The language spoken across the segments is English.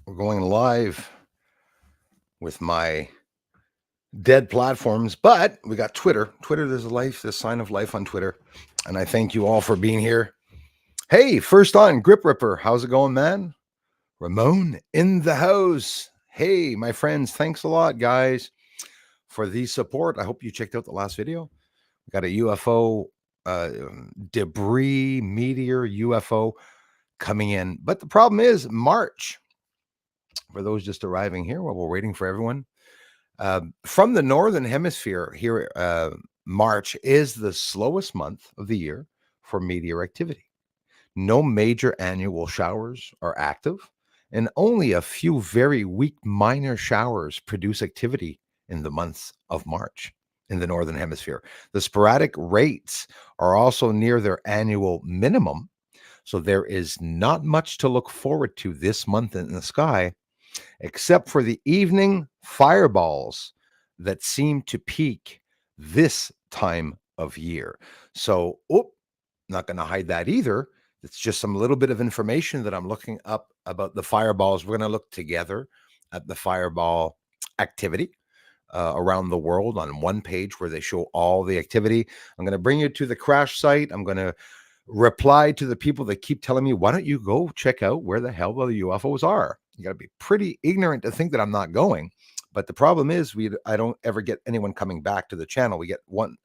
We're going live with my dead platforms, but we got Twitter. There's a life, the sign of life on Twitter. And I thank you all for being here. Hey, first on, Grip Ripper. How's it going, man? Ramon in the house. Hey, my friends, thanks a lot, guys, for the support. I hope you checked out the last video. We got a UFO debris, meteor, UFO coming in. But the problem is March. For those just arriving here while we're waiting for everyone. From the Northern Hemisphere here, March is the slowest month of the year for meteor activity. No major annual showers are active, and only a few very weak minor showers produce activity in the month of March in the Northern Hemisphere. The sporadic rates are also near their annual minimum, so there is not much to look forward to this month in the sky, except for the evening fireballs that seem to peak this time of year. So, not going to hide that either. It's just some little bit of information that I'm looking up about the fireballs. We're going to look together at the fireball activity around the world on one page where they show all the activity. I'm going to bring you to the crash site. I'm going to reply to the people that keep telling me, why don't you go check out where the hell the UFOs are? You got to be pretty ignorant to think that I'm not going. But the problem is I don't ever get anyone coming back to the channel. We get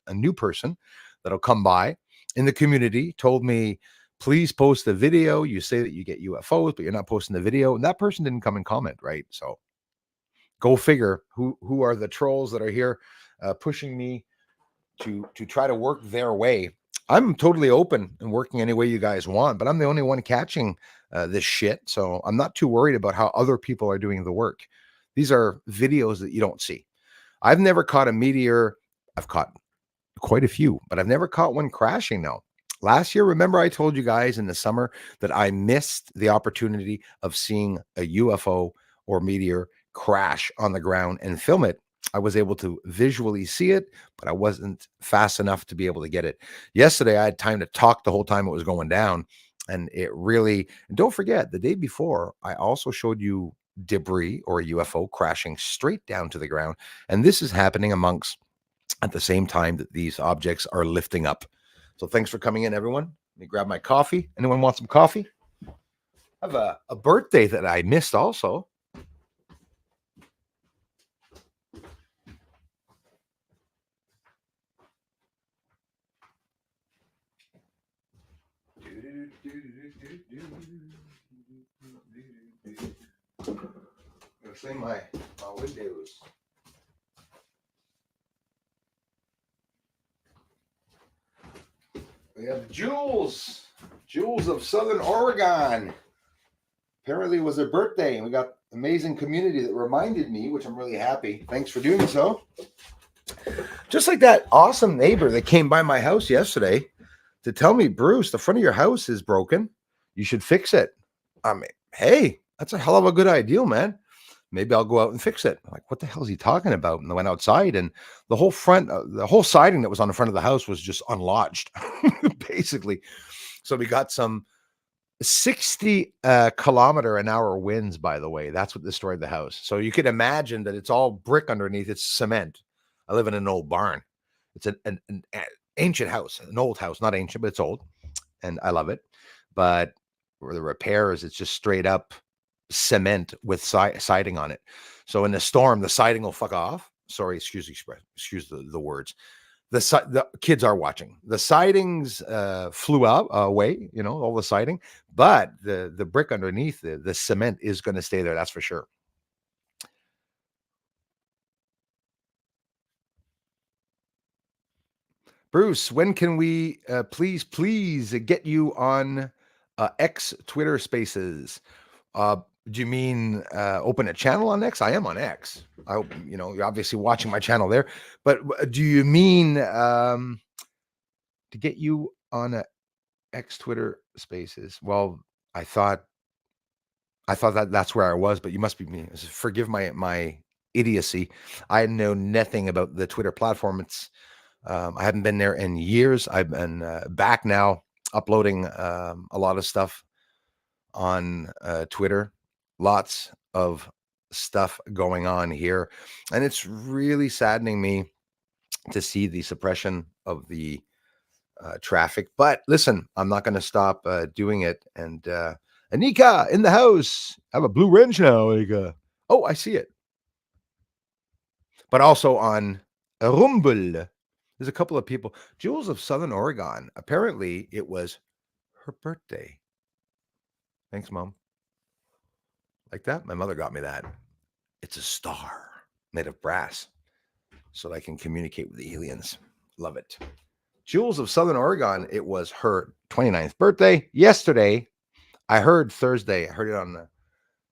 a new person that'll come by in the community, told me, please post the video. You say that you get UFOs, but you're not posting the video. And that person didn't come and comment, right? So go figure who are the trolls that are here pushing me to try to work their way. I'm totally open and working any way you guys want, but I'm the only one catching this shit. So I'm not too worried about how other people are doing the work. These are videos that you don't see. I've never caught a meteor. I've caught quite a few, but I've never caught one crashing now. Last year, remember I told you guys in the summer that I missed the opportunity of seeing a UFO or meteor crash on the ground and film it. I was able to visually see it, but I wasn't fast enough to be able to get it. Yesterday, I had time to talk the whole time it was going down. And it really, and don't forget, the day before, I also showed you debris or a UFO crashing straight down to the ground. And this is happening amongst at the same time that these objects are lifting up. So thanks for coming in, everyone. Let me grab my coffee. Anyone want some coffee? I have a birthday that I missed also. I'm gonna clean my windows. We have Jules of Southern Oregon. Apparently it was her birthday, and we got amazing community that reminded me, which I'm really happy. Thanks for doing so. Just like that awesome neighbor that came by my house yesterday to tell me, Bruce, the front of your house is broken. You should fix it. I mean, hey, that's a hell of a good idea, man. Maybe I'll go out and fix it. I'm like, what the hell is he talking about? And I went outside, and the whole front, the whole siding that was on the front of the house was just unlodged, basically. So we got some 60 kilometer-an-hour winds, by the way. That's what destroyed the house. So you could imagine that it's all brick underneath. It's cement. I live in an old barn. It's an ancient house, an old house, not ancient, but it's old. And I love it. But where the repairs, it's just straight up cement with siding on it. So in the storm, the siding will fuck off. Sorry, excuse the words. The kids are watching. The sidings flew out away, all the siding, but the brick underneath the cement is going to stay there. That's for sure. Bruce, when can we please get you on X Twitter Spaces? Do you mean open a channel on X? I am on X. I hope you're obviously watching my channel there. But do you mean to get you on a X Twitter Spaces? Well, I thought that's where I was, but you must be me. Forgive my idiocy. I know nothing about the Twitter platform. It's I haven't been there in years. I've been back now, uploading a lot of stuff on Twitter. Lots of stuff going on here. And it's really saddening me to see the suppression of the traffic. But listen, I'm not going to stop doing it. And Anika in the house. I have a blue wrench now, Anika. Oh, I see it. But also on Rumble, there's a couple of people. Jules of Southern Oregon. Apparently, it was her birthday. Thanks, Mom. Like that? My mother got me that. It's a star made of brass so that I can communicate with the aliens. Love it. Jules of Southern Oregon, it was her 29th birthday yesterday. I heard Thursday. I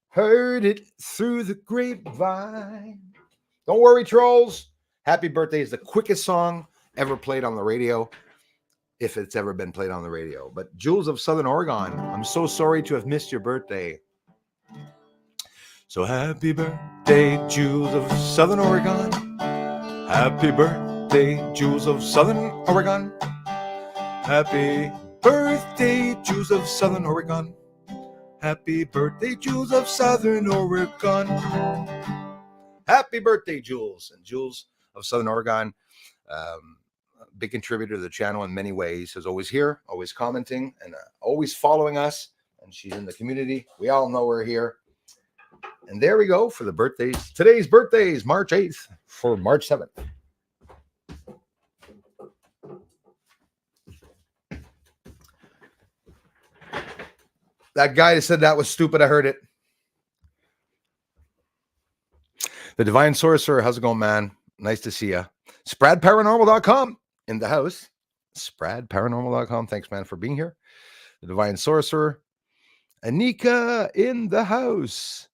heard it through the grapevine. Don't worry, trolls. Happy Birthday is the quickest song ever played on the radio, if it's ever been played on the radio. But Jules of Southern Oregon, I'm so sorry to have missed your birthday. So happy birthday, Jules of Southern Oregon. Happy birthday, Jules of Southern Oregon. Happy birthday, Jules of Southern Oregon. Happy birthday, Jules of Southern Oregon. Happy birthday, Jules. And Jules of Southern Oregon, big contributor to the channel in many ways, is always here, always commenting, and always following us. And she's in the community. We all know her here. And there we go for the birthdays. Today's birthdays, March 8th for March 7th. That guy said that was stupid. I heard it. The Divine Sorcerer, how's it going, man? Nice to see you. SpradParanormal.com in the house. SpradParanormal.com. Thanks, man, for being here. The Divine Sorcerer. Anika in the house.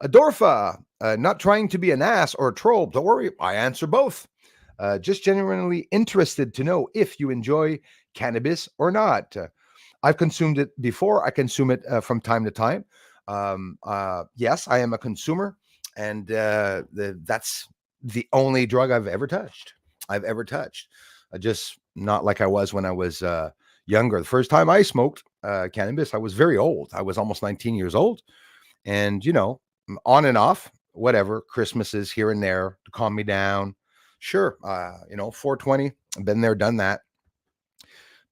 Adorfa, not trying to be an ass or a troll. Don't worry, I answer both. Just genuinely interested to know if you enjoy cannabis or not. I've consumed it before. I consume it from time to time. Yes, I am a consumer, and that's the only drug I've ever touched. Just not like I was when I was younger. The first time I smoked cannabis, I was very old. I was almost 19 years old. And, you know, on and off, whatever, Christmases here and there to calm me down. Sure, 420, I've been there, done that.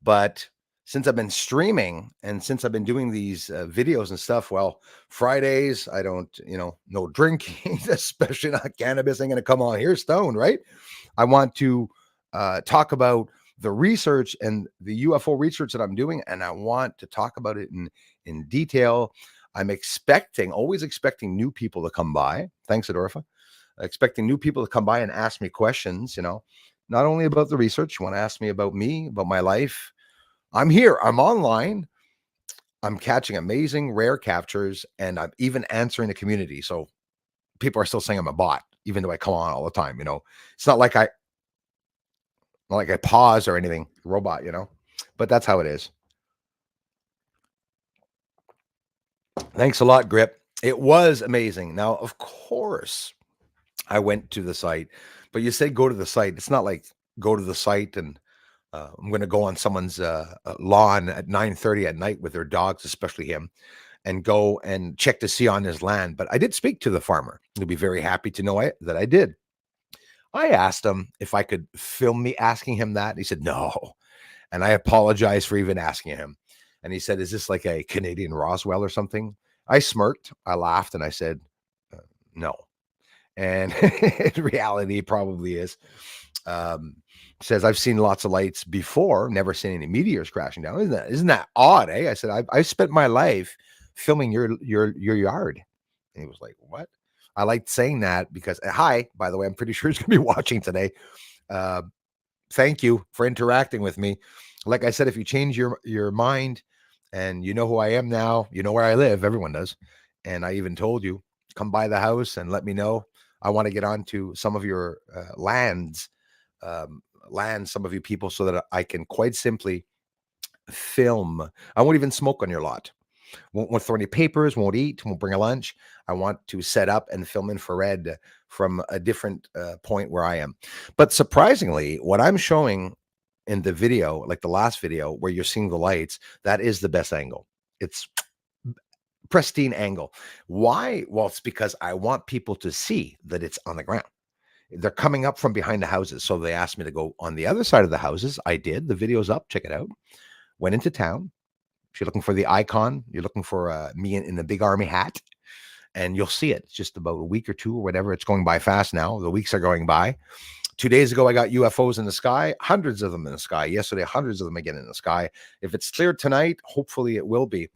But since I've been streaming and since I've been doing these videos and stuff, well, Fridays, I don't, no drinking, especially not cannabis. I'm going to come on here stoned, right? I want to talk about the research and the UFO research that I'm doing, and I want to talk about it in detail. I'm always expecting new people to come by. Thanks, Adorfa. Expecting new people to come by and ask me questions, not only about the research. You want to ask me about me, about my life. I'm here. I'm online. I'm catching amazing rare captures, and I'm even answering the community. So people are still saying I'm a bot, even though I come on all the time. It's not like I pause or anything, robot, but that's how it is. Thanks a lot, Grip. It was amazing. Now, of course, I went to the site, but you say go to the site. It's not like go to the site and I'm going to go on someone's lawn at 9:30 at night with their dogs, especially him, and go and check to see on his land. But I did speak to the farmer. He'll be very happy to know that I did. I asked him if I could film me asking him that. He said no. And I apologized for even asking him. And he said, is this like a Canadian Roswell or something? I smirked, I laughed, and I said, no. And in reality, it probably is. Says, I've seen lots of lights before, never seen any meteors crashing down. Isn't that odd, eh? I said, I spent my life filming your yard. And he was like, what? I liked saying that because, hi, by the way, I'm pretty sure he's going to be watching today. Thank you for interacting with me. Like I said, if you change your mind and you know who I am now, you know where I live, everyone does. And I even told you, come by the house and let me know. I want to get onto some of your lands, some of you people, so that I can quite simply film. I won't even smoke on your lot. Won't throw any papers, won't eat, won't bring a lunch. I want to set up and film infrared from a different point where I am. But surprisingly, what I'm showing in the video, like the last video where you're seeing the lights, that is the best angle. It's pristine angle. Why? Well, it's because I want people to see that it's on the ground. They're coming up from behind the houses. So they asked me to go on the other side of the houses. I did. The video's up. Check it out. Went into town. If you're looking for the icon, you're looking for me in the big army hat, and you'll see it. It's just about a week or two or whatever. It's going by fast now. The weeks are going by. 2 days ago, I got UFOs in the sky, hundreds of them in the sky. Yesterday, hundreds of them again in the sky. If it's clear tonight, hopefully it will be.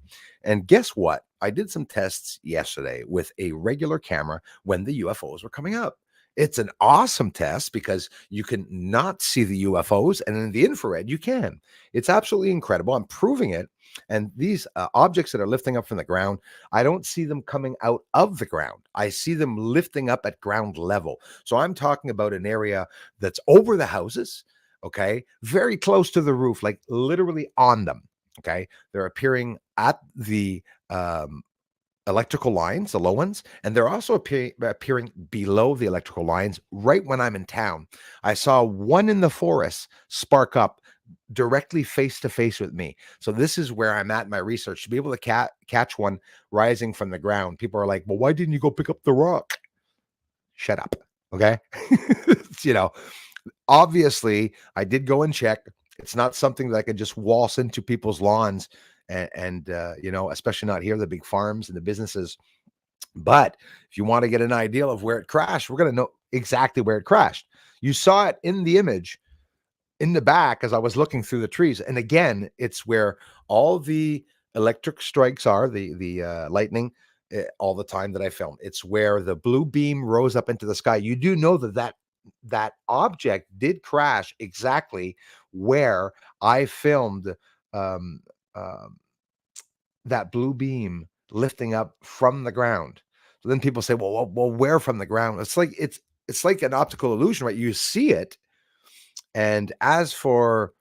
And guess what? I did some tests yesterday with a regular camera when the UFOs were coming up. It's an awesome test because you can not see the UFOs, and in the infrared, you can. It's absolutely incredible. I'm proving it. And these objects that are lifting up from the ground, I don't see them coming out of the ground. I see them lifting up at ground level. So I'm talking about an area that's over the houses, okay, very close to the roof, like literally on them, okay. They're appearing at the electrical lines, the low ones, and they're also appearing below the electrical lines right when I'm in town. I saw one in the forest spark up directly face to face with me. So this is where I'm at in my research to be able to catch one rising from the ground. People are like, well, why didn't you go pick up the rock? Shut up. Okay. You know, obviously I did go and check. It's not something that I could just waltz into people's lawns and you know, especially not here, the big farms and the businesses. But if you want to get an idea of where it crashed, we're going to know exactly where it crashed. You saw it in the image in the back as I was looking through the trees. And again, it's where all the electric strikes are, the lightning, all the time that I filmed. It's where the blue beam rose up into the sky. You do know that object did crash exactly where I filmed um, um, that blue beam lifting up from the ground. So then people say, well, where from the ground? It's like an optical illusion, right? You see it. And as for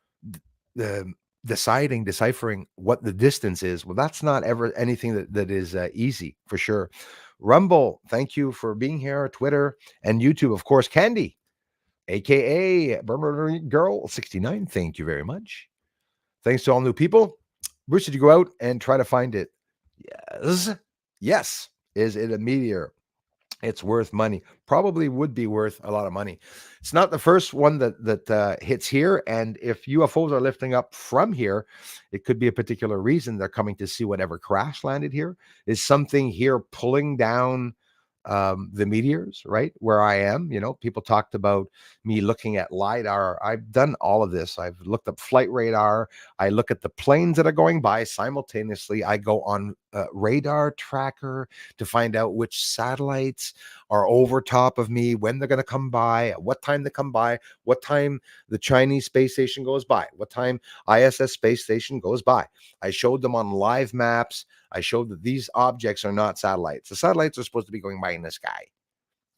the deciphering what the distance is, well, that's not ever anything that is easy for sure. Rumble, thank you for being here. Twitter and YouTube, of course. Candy, aka Girl 69, thank you very much. Thanks to all new people. Bruce, did you go out and try to find it? Yes. Is it a meteor? It's worth money. Probably would be worth a lot of money. It's not the first one that hits here. And if UFOs are lifting up from here, it could be a particular reason they're coming to see whatever crash landed here. Is something here pulling down the meteors, right? Where I am, you know, people talked about me looking at LiDAR. I've done all of this. I've looked up flight radar. I look at the planes that are going by simultaneously. I go on radar tracker to find out which satellites are over top of me, when they're going to come by, at what time they come by, what time the Chinese space station goes by, what time ISS space station goes by. I showed them on live maps. I showed that these objects are not satellites. The satellites are supposed to be going by in the sky,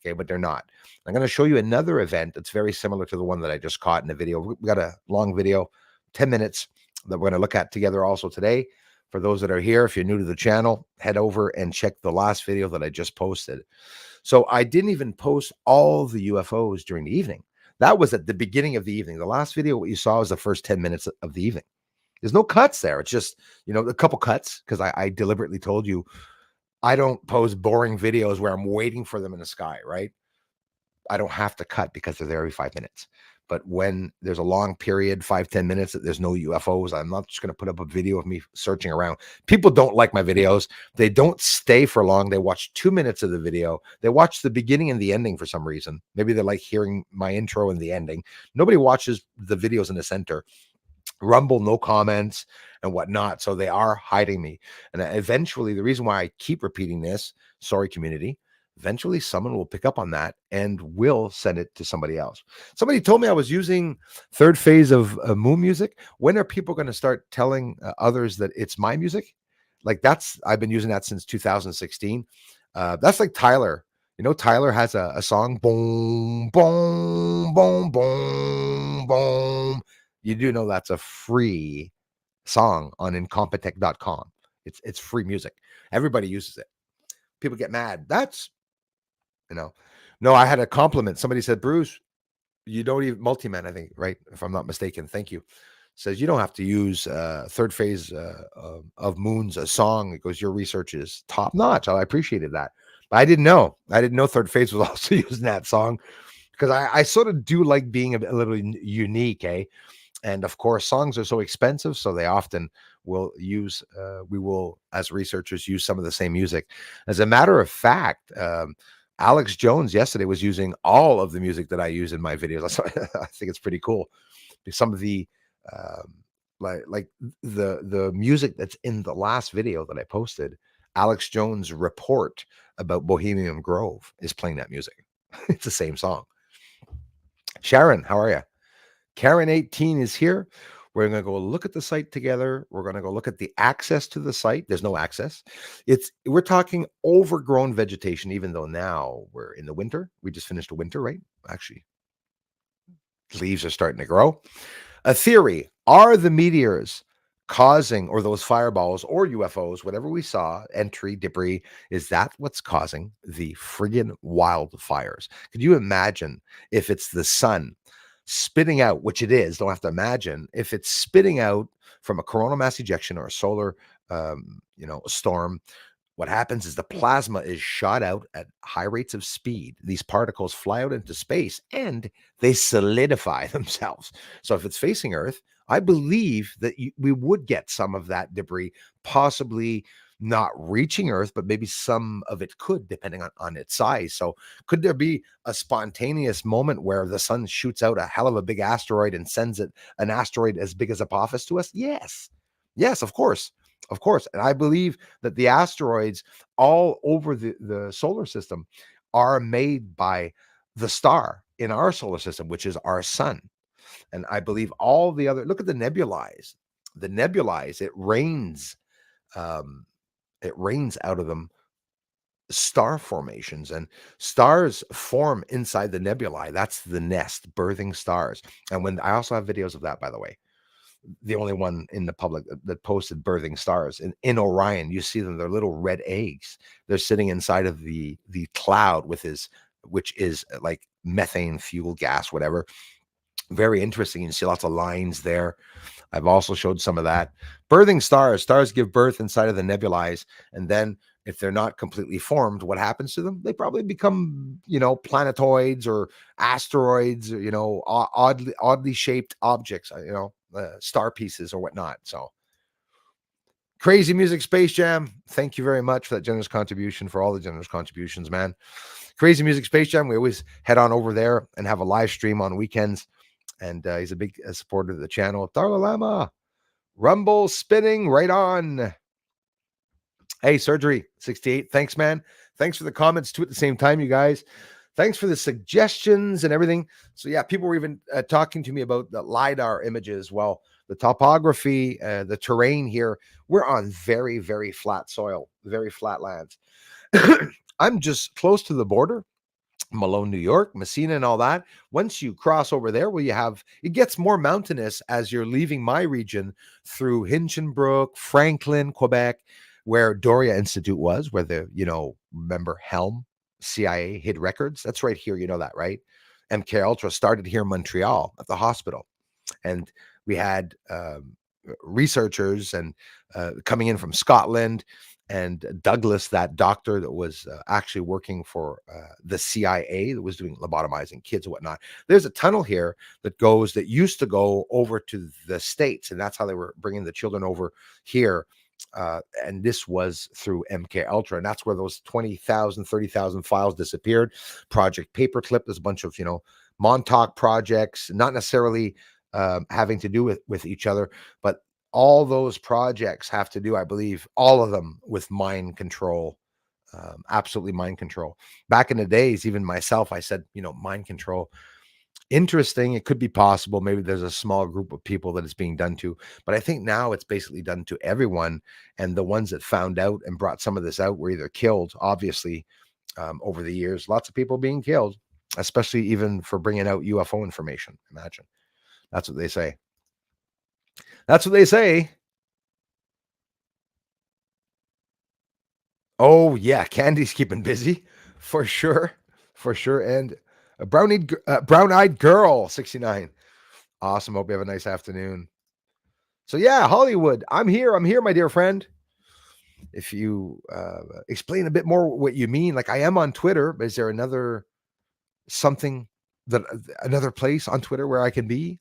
okay, but they're not. I'm going to show you another event that's very similar to the one that I just caught in the video. We got a long video, 10 minutes, that we're going to look at together also today. For those that are here, if you're new to the channel, head over and check the last video that I just posted. So I didn't even post all the UFOs during the evening. That was at the beginning of the evening. The last video, what you saw was the first 10 minutes of the evening. There's no cuts there. It's just, you know, a couple cuts because I deliberately told you I don't post boring videos where I'm waiting for them in the sky, right? I don't have to cut because they're there every 5 minutes. But when there's a long period, 5-10 minutes, that there's no UFOs, I'm not just going to put up a video of me searching around. People don't like my videos. They don't stay for long. They watch 2 minutes of the video. They watch the beginning and the ending for some reason. Maybe they like hearing my intro and the ending. Nobody watches the videos in the center. Rumble, no comments and whatnot. So they are hiding me. And eventually, the reason why I keep repeating this, sorry, community, eventually someone will pick up on that and will send it to somebody else. Somebody told me I was using third phase of moon music. When are people going to start telling others that it's my music? Like I've been using that since 2016. That's like Tyler. You know, Tyler has a song, boom, boom, boom, boom, boom. You do know that's a free song on incompetech.com. It's free music. Everybody uses it. People get mad. That's, you know, no, I had a compliment. Somebody said, Bruce, you don't even multi-man, I think, right? If I'm not mistaken. Thank you. Says you don't have to use third phase of Moon's a song. It goes, your research is top notch. I appreciated that. But I didn't know. I didn't know third phase was also using that song because I sort of do like being a little unique, eh? And of course, songs are so expensive, so they often will use. We will, as researchers, use some of the same music. As a matter of fact, Alex Jones yesterday was using all of the music that I use in my videos. I think it's pretty cool. Some of the um, like the music that's in the last video that I posted, Alex Jones' report about Bohemian Grove is playing that music. It's the same song. Sharon, how are you? Karen 18 is here. We're going to go look at the site together. We're going to go look at the access to the site. There's no access. We're talking overgrown vegetation, even though now we're in the winter. We just finished a winter, right? Actually, leaves are starting to grow. A theory: are the meteors causing, or those fireballs or UFOs, whatever we saw, entry debris, is that what's causing the friggin' wildfires? Could you imagine if it's the sun spitting out, which it is, don't have to imagine, if it's spitting out from a coronal mass ejection or a solar storm, what happens is the plasma is shot out at high rates of speed. These particles fly out into space and they solidify themselves. So if it's facing Earth, I believe that we would get some of that debris, possibly not reaching Earth, but maybe some of it could, depending on its size. So could there be a spontaneous moment where the sun shoots out a hell of a big asteroid and sends it an asteroid as big as Apophis to us? Yes. Yes, of course. Of course. And I believe that the asteroids all over the solar system are made by the star in our solar system, which is our sun. And I believe all the other, look at the nebulae. The nebulae, um, it rains out of them star formations, and stars form inside the nebulae. That's the nest, birthing stars. And when I also have videos of that, by the way, the only one in the public that posted birthing stars in Orion. You see them; they're little red eggs. They're sitting inside of the cloud which is like methane fuel gas, whatever. Very interesting. You see lots of lines there. I've also showed some of that. Birthing stars. Stars give birth inside of the nebulae, and then if they're not completely formed, what happens to them? They probably become, planetoids or asteroids, or, oddly shaped objects, star pieces or whatnot. So crazy music, Space Jam. Thank you very much for that generous contribution, for all the generous contributions, man. Crazy music, Space Jam. We always head on over there and have a live stream on weekends. And he's a big supporter of the channel. Darla Lama, Rumble spinning right on. Hey, Surgery 68. Thanks, man. Thanks for the comments too at the same time, you guys. Thanks for the suggestions and everything. So yeah, people were even talking to me about the LiDAR images. Well, the topography, the terrain here, we're on very, very flat soil, very flat lands. I'm just close to the border, Malone, New York, Messina, and all that. Once you cross over there, it gets more mountainous as you're leaving my region through Hinchinbrook, Franklin, Quebec, where Doria Institute was, where remember Helm, CIA hid records. That's right here. You know that, right? MK Ultra started here in Montreal at the hospital, and we had researchers and coming in from Scotland. And Douglas, that doctor that was actually working for the CIA that was doing lobotomizing kids and whatnot. There's a tunnel here that used to go over to the States, and that's how they were bringing the children over here. And this was through MK Ultra, and that's where those 20,000, 30,000 files disappeared. Project Paperclip, there's a bunch of Montauk projects, not necessarily having to do with each other, but all those projects have to do, I believe, all of them with mind control, absolutely mind control. Back in the days, even myself, I said, mind control. Interesting. It could be possible. Maybe there's a small group of people that it's being done to, but I think now it's basically done to everyone. And the ones that found out and brought some of this out were either killed, obviously, over the years. Lots of people being killed, especially even for bringing out UFO information. Imagine. That's what they say. That's what they say. Oh yeah, Candy's keeping busy for sure, for sure. And a brown-eyed girl, 69. Awesome. Hope you have a nice afternoon. So yeah, Hollywood, I'm here, my dear friend. If you explain a bit more what you mean, like I am on Twitter, but is there another something that another place on Twitter where I can be?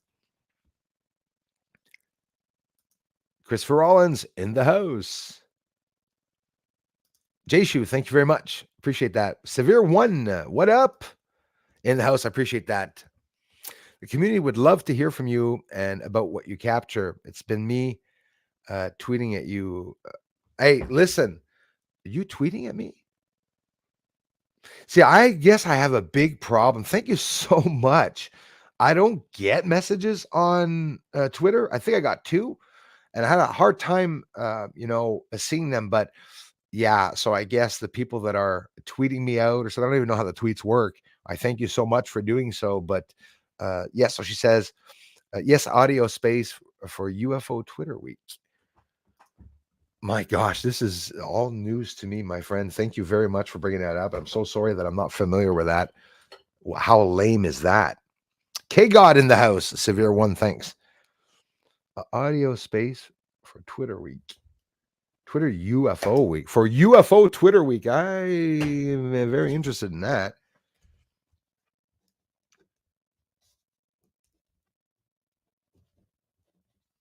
Christopher Rollins in the house. Jayshu, thank you very much. Appreciate that. Severe One, what up? In the house, I appreciate that. The community would love to hear from you and about what you capture. It's been me tweeting at you. Hey, listen, are you tweeting at me? See, I guess I have a big problem. Thank you so much. I don't get messages on Twitter. I think I got 2, and I had a hard time, seeing them. But yeah, so I guess the people that are tweeting me out, or so I don't even know how the tweets work. I thank you so much for doing so. But yes, so she says, yes, audio space for UFO Twitter week. My gosh, this is all news to me, my friend. Thank you very much for bringing that up. I'm so sorry that I'm not familiar with that. How lame is that? K God in the house, Severe One, thanks. Audio space for Twitter week. Twitter UFO week. For UFO Twitter week, I am very interested in that.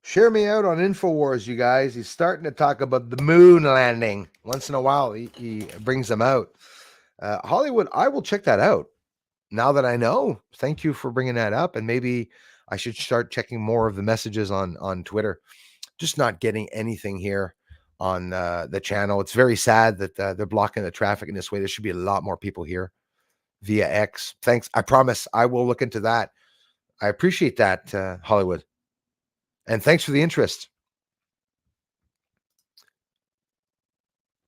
Share me out on InfoWars, you guys. He's starting to talk about the moon landing. Once in a while, he brings them out. Hollywood, I will check that out. Now that I know, thank you for bringing that up. And maybe I should start checking more of the messages on Twitter. Just not getting anything here on the channel. It's very sad that they're blocking the traffic in this way. There should be a lot more people here via X. Thanks. I promise I will look into that. I appreciate that, Hollywood. And thanks for the interest.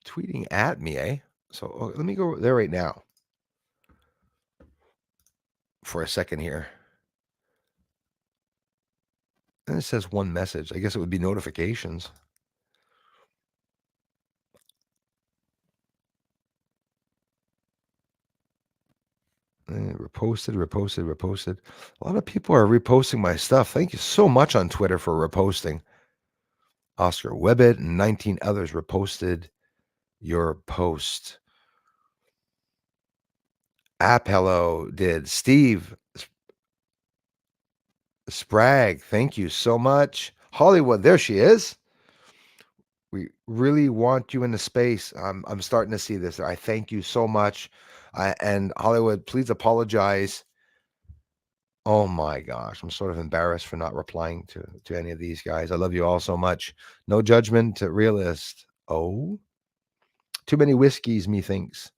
Tweeting at me, eh? So let me go there right now for a second here. And it says one message. I guess it would be notifications. Reposted. A lot of people are reposting my stuff. Thank you so much on Twitter for reposting. Oscar Webbit and 19 others reposted your post. Hello did. Steve Sprague, thank you so much. Hollywood, there she is. We really want you in the space. I'm starting to see this. I thank you so much. And Hollywood, please apologize. Oh my gosh, I'm sort of embarrassed for not replying to any of these guys. I love you all so much. No judgment, realist. Oh, too many whiskeys, methinks.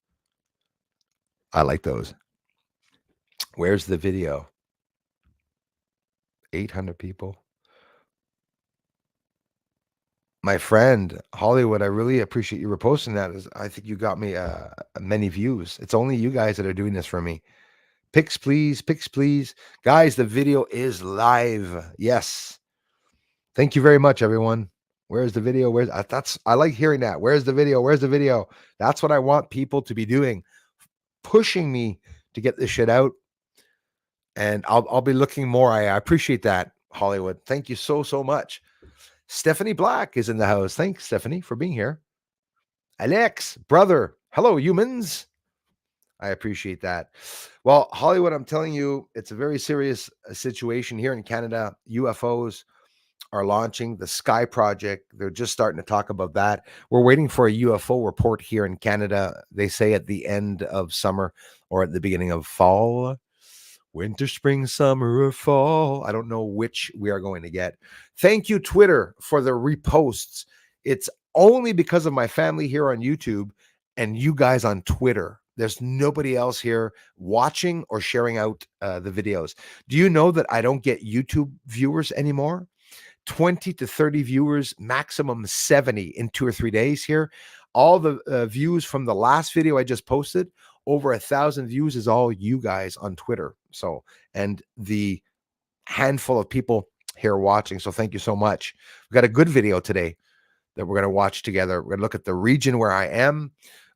I like those. Where's the video? 800 people. My friend Hollywood, I really appreciate you reposting that. I think you got me many views. It's only you guys that are doing this for me. Pics, please. Pics, please. Guys, the video is live. Yes. Thank you very much, everyone. Where's the video? I like hearing that. Where's the video? Where's the video? That's what I want people to be doing. Pushing me to get this shit out. And I'll be looking more. I appreciate that, Hollywood. Thank you so much. Stephanie Black is in the house. Thanks, Stephanie, for being here. Alex, brother. Hello, humans. I appreciate that. Well, Hollywood, I'm telling you, it's a very serious situation here in Canada. UFOs are launching the Sky Project. They're just starting to talk about that. We're waiting for a UFO report here in Canada. They say at the end of summer or at the beginning of fall. Winter, spring, summer, or fall. I don't know which we are going to get. Thank you, Twitter, for the reposts. It's only because of my family here on YouTube and you guys on Twitter. There's nobody else here watching or sharing out the videos. Do you know that I don't get YouTube viewers anymore? 20 to 30 viewers, maximum 70 in 2 or 3 days here. All the views from the last video I just posted, over 1,000 views is all you guys on Twitter. So, and the handful of people here watching. So thank you so much. We've got a good video today that we're going to watch together. We're going to look at the region where I am.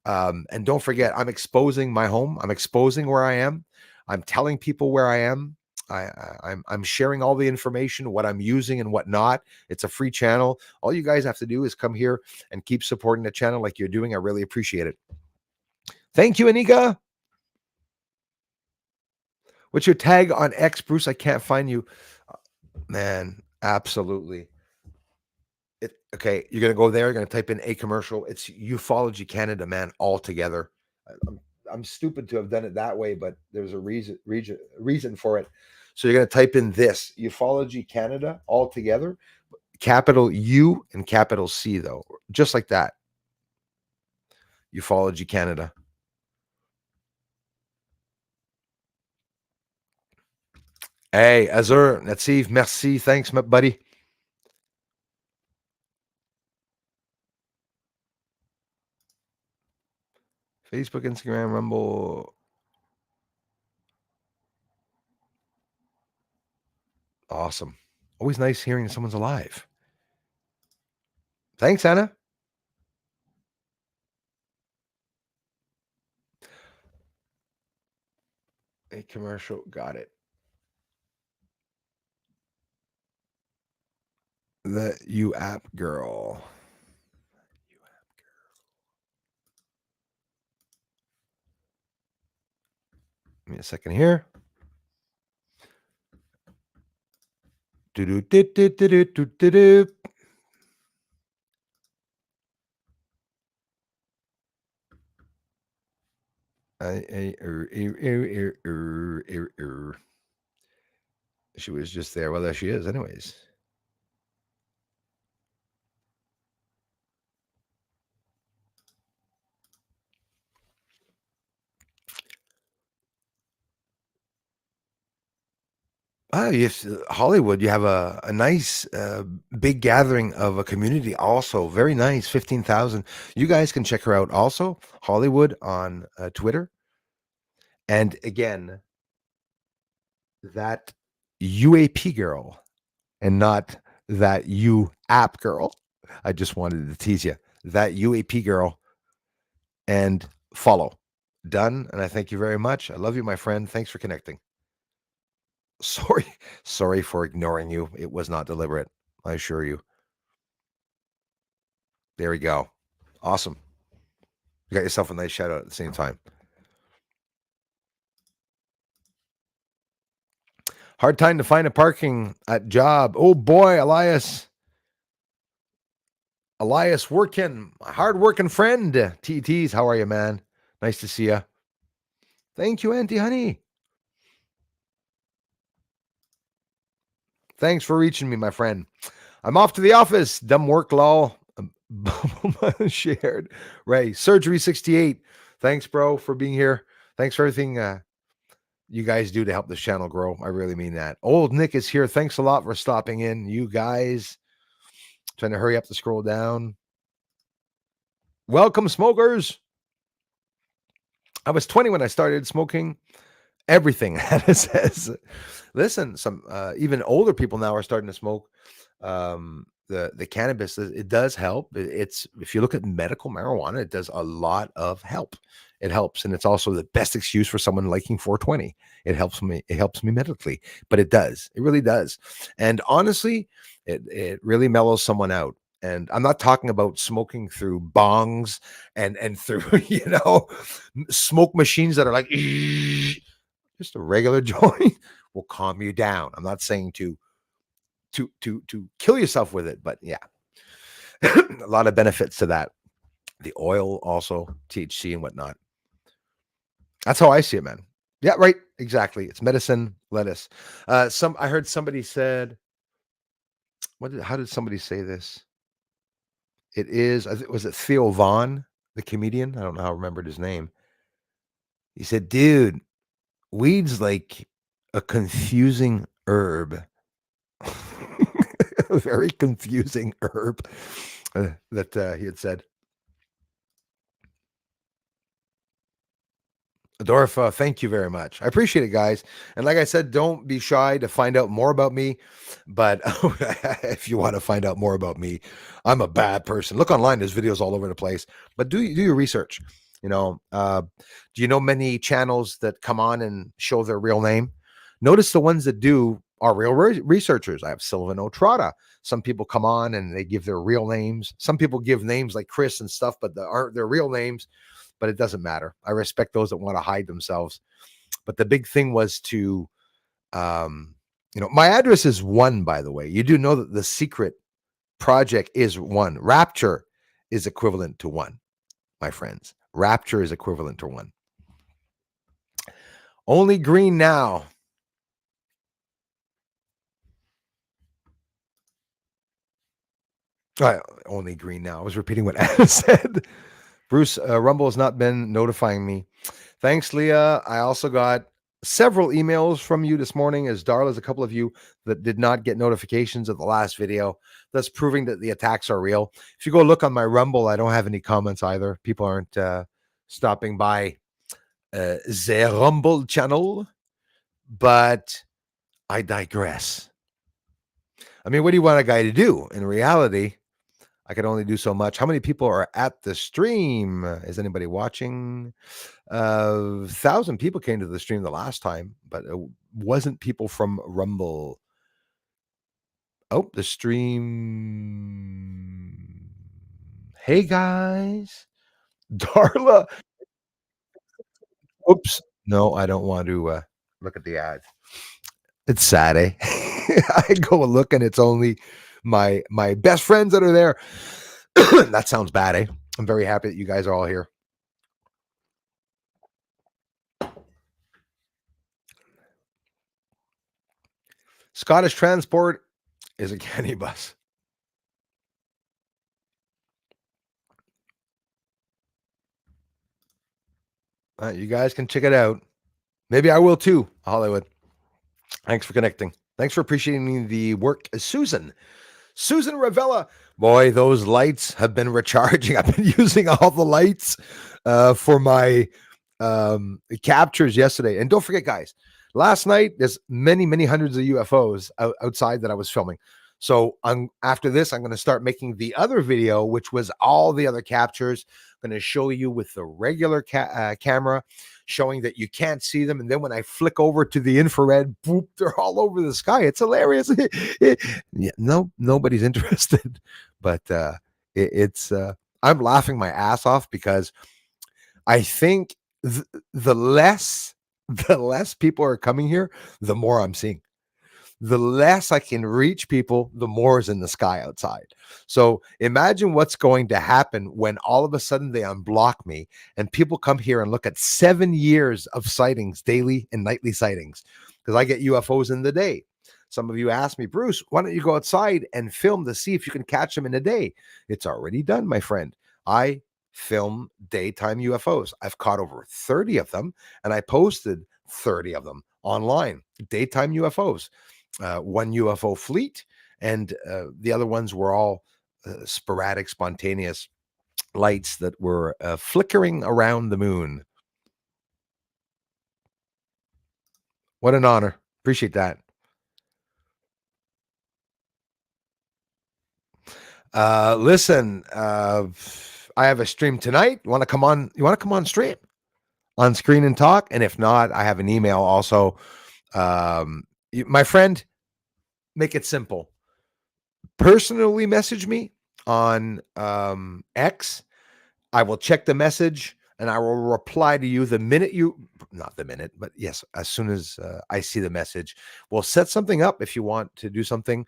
And don't forget, I'm exposing my home. I'm exposing where I am. I'm telling people where I am. I'm sharing all the information, what I'm using and what not. It's a free channel. All you guys have to do is come here and keep supporting the channel like you're doing. I really appreciate it. Thank you, Anika. What's your tag on X, Bruce? I can't find you. Man, absolutely. Okay, you're gonna go there. You're gonna type in a commercial. It's Ufology Canada, man, all together. I'm stupid to have done it that way, but there's a reason for it. So you're gonna type in this Ufology Canada all together, capital U and capital C though, just like that. Ufology Canada. Hey, Azur, Natsif, merci, thanks, my buddy. Facebook, Instagram, Rumble. Awesome. Always nice hearing someone's alive. Thanks, Anna. A commercial. Got it. The U app girl. Give me a second here. Do do do do do do do do. She was just there. Well, there she is, anyways. Yes, Hollywood. You have a nice big gathering of a community. Also, very nice. 15,000. You guys can check her out. Also, Hollywood on Twitter. And again, that UAP girl, and not that U app girl. I just wanted to tease you. That UAP girl, and follow. Done. And I thank you very much. I love you, my friend. Thanks for connecting. Sorry for ignoring you. It was not deliberate. I assure you. There we go. Awesome. You got yourself a nice shout out at the same time. Hard time to find a parking at job. Oh boy, Elias. Elias working, hard working friend. TTs, how are you, man? Nice to see you. Thank you, Auntie Honey. Thanks for reaching me, my friend. I'm off to the office. Dumb work, lol. Shared. Ray, Surgery 68. Thanks, bro, for being here. Thanks for everything you guys do to help this channel grow. I really mean that. Old Nick is here. Thanks a lot for stopping in. You guys, trying to hurry up to scroll down. Welcome, smokers. I was 20 when I started smoking. Everything, Hannah says. Listen, some even older people now are starting to smoke the cannabis. It does help. It's, if you look at medical marijuana, it does a lot of help. It helps, and it's also the best excuse for someone liking 420. It helps me medically, but it does. It really does. And honestly, it really mellows someone out. And I'm not talking about smoking through bongs and through smoke machines that are like just a regular joint will calm you down. I'm not saying to kill yourself with it, but yeah, a lot of benefits to that. The oil also, THC and whatnot. That's how I see it, man. Yeah, right. Exactly. It's medicine, lettuce. I heard somebody said, how did somebody say this? It is, was it Theo Vaughn, the comedian? I don't know how I remembered his name. He said, dude, weed's like a confusing herb. A very confusing herb that he had said. Adorfa, thank you very much. I appreciate it, guys. And like I said, don't be shy to find out more about me. But if you want to find out more about me, I'm a bad person. Look online. There's videos all over the place. But do your research. Do you know many channels that come on and show their real name? Notice the ones that do are real researchers. I have Sylvan Otrada. Some people come on and they give their real names. Some people give names like Chris and stuff, but they aren't their real names. But it doesn't matter. I respect those that want to hide themselves. But the big thing was to, my address is 1, by the way. You do know that the secret project is 1. Rapture is equivalent to 1, my friends. Rapture is equivalent to 1. Only green now. Only green now. I was repeating what Anna said. Bruce, Rumble has not been notifying me. Thanks, Leah. I also got several emails from you this morning, as Darla's a couple of you that did not get notifications of the last video. That's proving that the attacks are real. If you go look on my Rumble, I don't have any comments either. People aren't stopping by the Rumble channel, but I digress. I mean, what do you want a guy to do? In reality, I can only do so much. How many people are at the stream? Is anybody watching? 1,000 people came to the stream the last time, but it wasn't people from Rumble. Oh, the stream. Hey, guys. Darla. Oops. No, I don't want to look at the ads. It's sad, eh? I go and look and it's only my best friends that are there. That sounds bad, eh? I'm very happy that you guys are all here. Scottish Transport is a candy bus. You guys can check it out. Maybe I will too, Hollywood. Thanks for connecting. Thanks for appreciating the work, Susan. Susan Ravella. Boy, those lights have been recharging. I've been using all the lights for my captures yesterday. And don't forget, guys, last night, there's many hundreds of UFOs outside that I was filming. So after this, I'm going to start making the other video, which was all the other captures. I'm going to show you with the regular camera, showing that you can't see them. And then when I flick over to the infrared, boop, they're all over the sky. It's hilarious. Nobody's interested. But I'm laughing my ass off because I think the less people are coming here, the more I'm seeing. The less I can reach people, the more is in the sky outside. So imagine what's going to happen when all of a sudden they unblock me and people come here and look at 7 years of sightings, daily and nightly sightings, because I get UFOs in the day. Some of you asked me, Bruce, why don't you go outside and film to see if you can catch them in a day? It's already done, my friend. I film daytime UFOs. I've caught over 30 of them, and I posted 30 of them online, daytime UFOs. One UFO fleet, and the other ones were all sporadic, spontaneous lights that were flickering around the moon. What an honor. Appreciate that. Listen, I have a stream tonight. You want to come on stream on screen and talk? And if not, I have an email also. My friend, make it simple. Personally message me on X. I will check the message and I will reply to you the minute not the minute, but yes, as soon as I see the message. We'll set something up if you want to do something.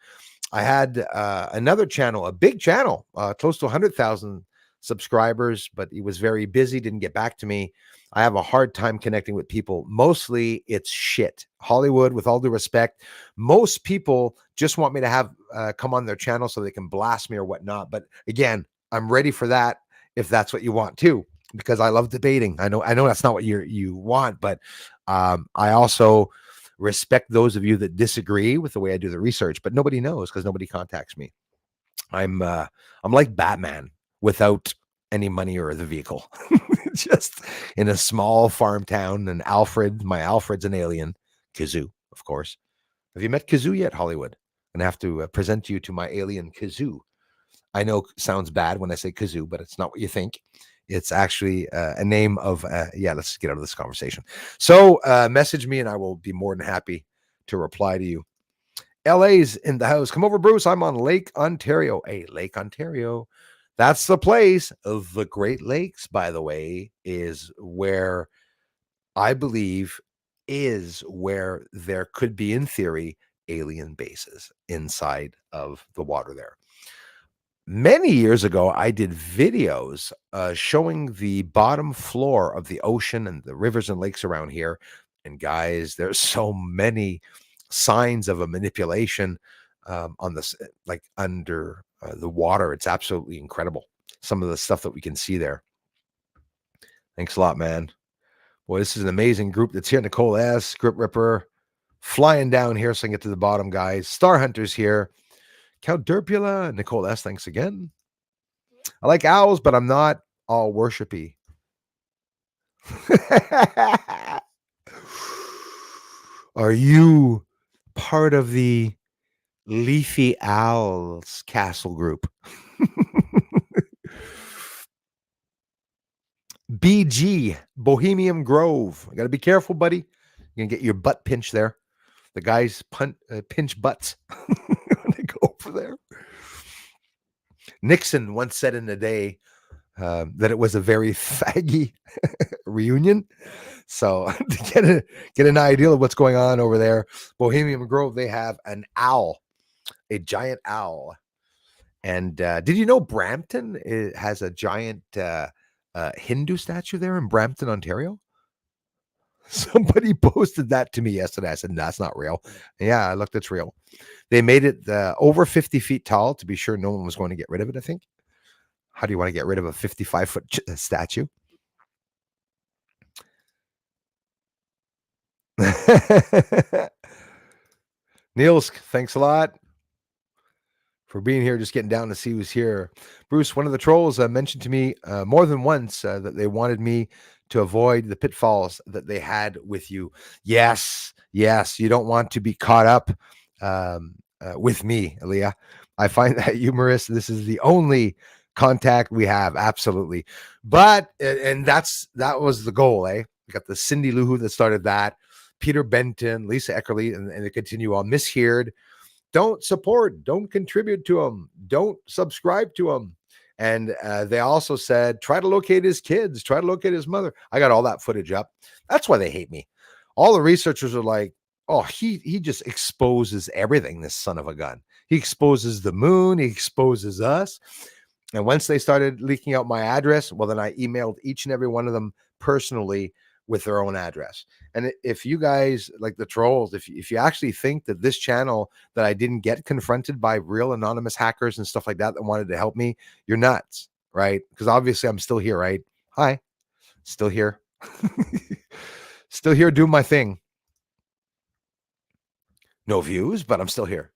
I had another channel, a big channel, close to 100,000 subscribers, but he was very busy, didn't get back to me. I have a hard time connecting with people. Mostly it's shit. Hollywood, with all due respect, most people just want me to have come on their channel so they can blast me or whatnot. But again, I'm ready for that if that's what you want too, because I love debating. I know that's not what you want, but I also respect those of you that disagree with the way I do the research, but nobody knows because nobody contacts me. I'm like Batman without any money or the vehicle. Just in a small farm town, and my Alfred's an alien. Kazoo, of course. Have you met Kazoo yet, Hollywood? I'm gonna have to present you to my alien Kazoo. I know it sounds bad when I say Kazoo, but it's not what you think. It's actually a name of let's get out of this conversation. So message me and I will be more than happy to reply to you. LA's in the house. Come over, Bruce. I'm on Lake Ontario. Hey, Lake Ontario. That's the place. The Great Lakes, by the way, is where I believe is where there could be, in theory, alien bases inside of the water there. Many years ago, I did videos showing the bottom floor of the ocean and the rivers and lakes around here. And guys, there's so many signs of a manipulation on this, like under the water. It's absolutely incredible. Some of the stuff that we can see there. Thanks a lot, man. Boy, this is an amazing group that's here. Nicole S., Grip Ripper, flying down here so I can get to the bottom, guys. Star Hunters here. Count Derpula, Nicole S., thanks again. I like owls, but I'm not all worshipy. Are you part of the Leafy Owls Castle group? BG, Bohemian Grove. I got to be careful, buddy. You're going to get your butt pinched there. The guys pinch butts when they go over there. Nixon once said in the day that it was a very faggy reunion. So to get an idea of what's going on over there, Bohemian Grove, they have an owl, a giant owl. And did you know Brampton has a giant Hindu statue there in Brampton, Ontario? Somebody posted that to me yesterday. I said, no, that's not real. Yeah, I looked, it's real. They made it over 50 feet tall to be sure no one was going to get rid of it, I think. How do you want to get rid of a 55-foot statue? Niels, thanks a lot for being here, just getting down to see who's here. Bruce, one of the trolls mentioned to me more than once that they wanted me to avoid the pitfalls that they had with you. Yes, you don't want to be caught up with me, Leah. I find that humorous. This is the only contact we have, absolutely. But, and that was the goal, eh? We got the Cindy Lou Who that started that, Peter Benton, Lisa Eckerly, and they continue on. Miss Heard, don't support, don't contribute to them, don't subscribe to them. And they also said, try to locate his kids, try to locate his mother. I got all that footage up. That's why they hate me. All the researchers are like, oh, he just exposes everything, this son of a gun. He exposes the moon, he exposes us. And once they started leaking out my address, well, then I emailed each and every one of them personally with their own address. And if you guys, like the trolls, if you actually think that this channel, that I didn't get confronted by real anonymous hackers and stuff like that wanted to help me, you're nuts, right? Because obviously I'm still here, right? Hi, still here. Still here doing my thing. No views, but I'm still here.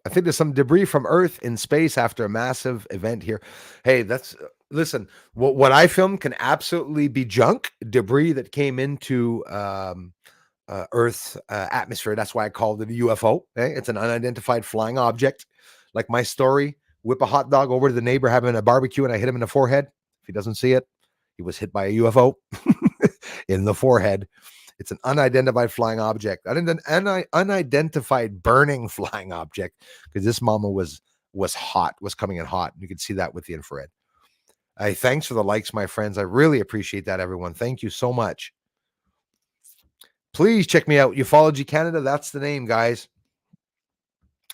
I think there's some debris from Earth in space after a massive event here. Hey, that's listen. What I filmed can absolutely be junk debris that came into Earth's atmosphere. That's why I called it a UFO. Okay? It's an unidentified flying object. Like my story, whip a hot dog over to the neighbor having a barbecue, and I hit him in the forehead. If he doesn't see it, he was hit by a UFO in the forehead. It's an unidentified flying object. An unidentified burning flying object, because this mama was hot, was coming in hot. You can see that with the infrared. Hey, thanks for the likes, my friends. I really appreciate that, everyone. Thank you so much. Please check me out. Ufology Canada. That's the name, guys.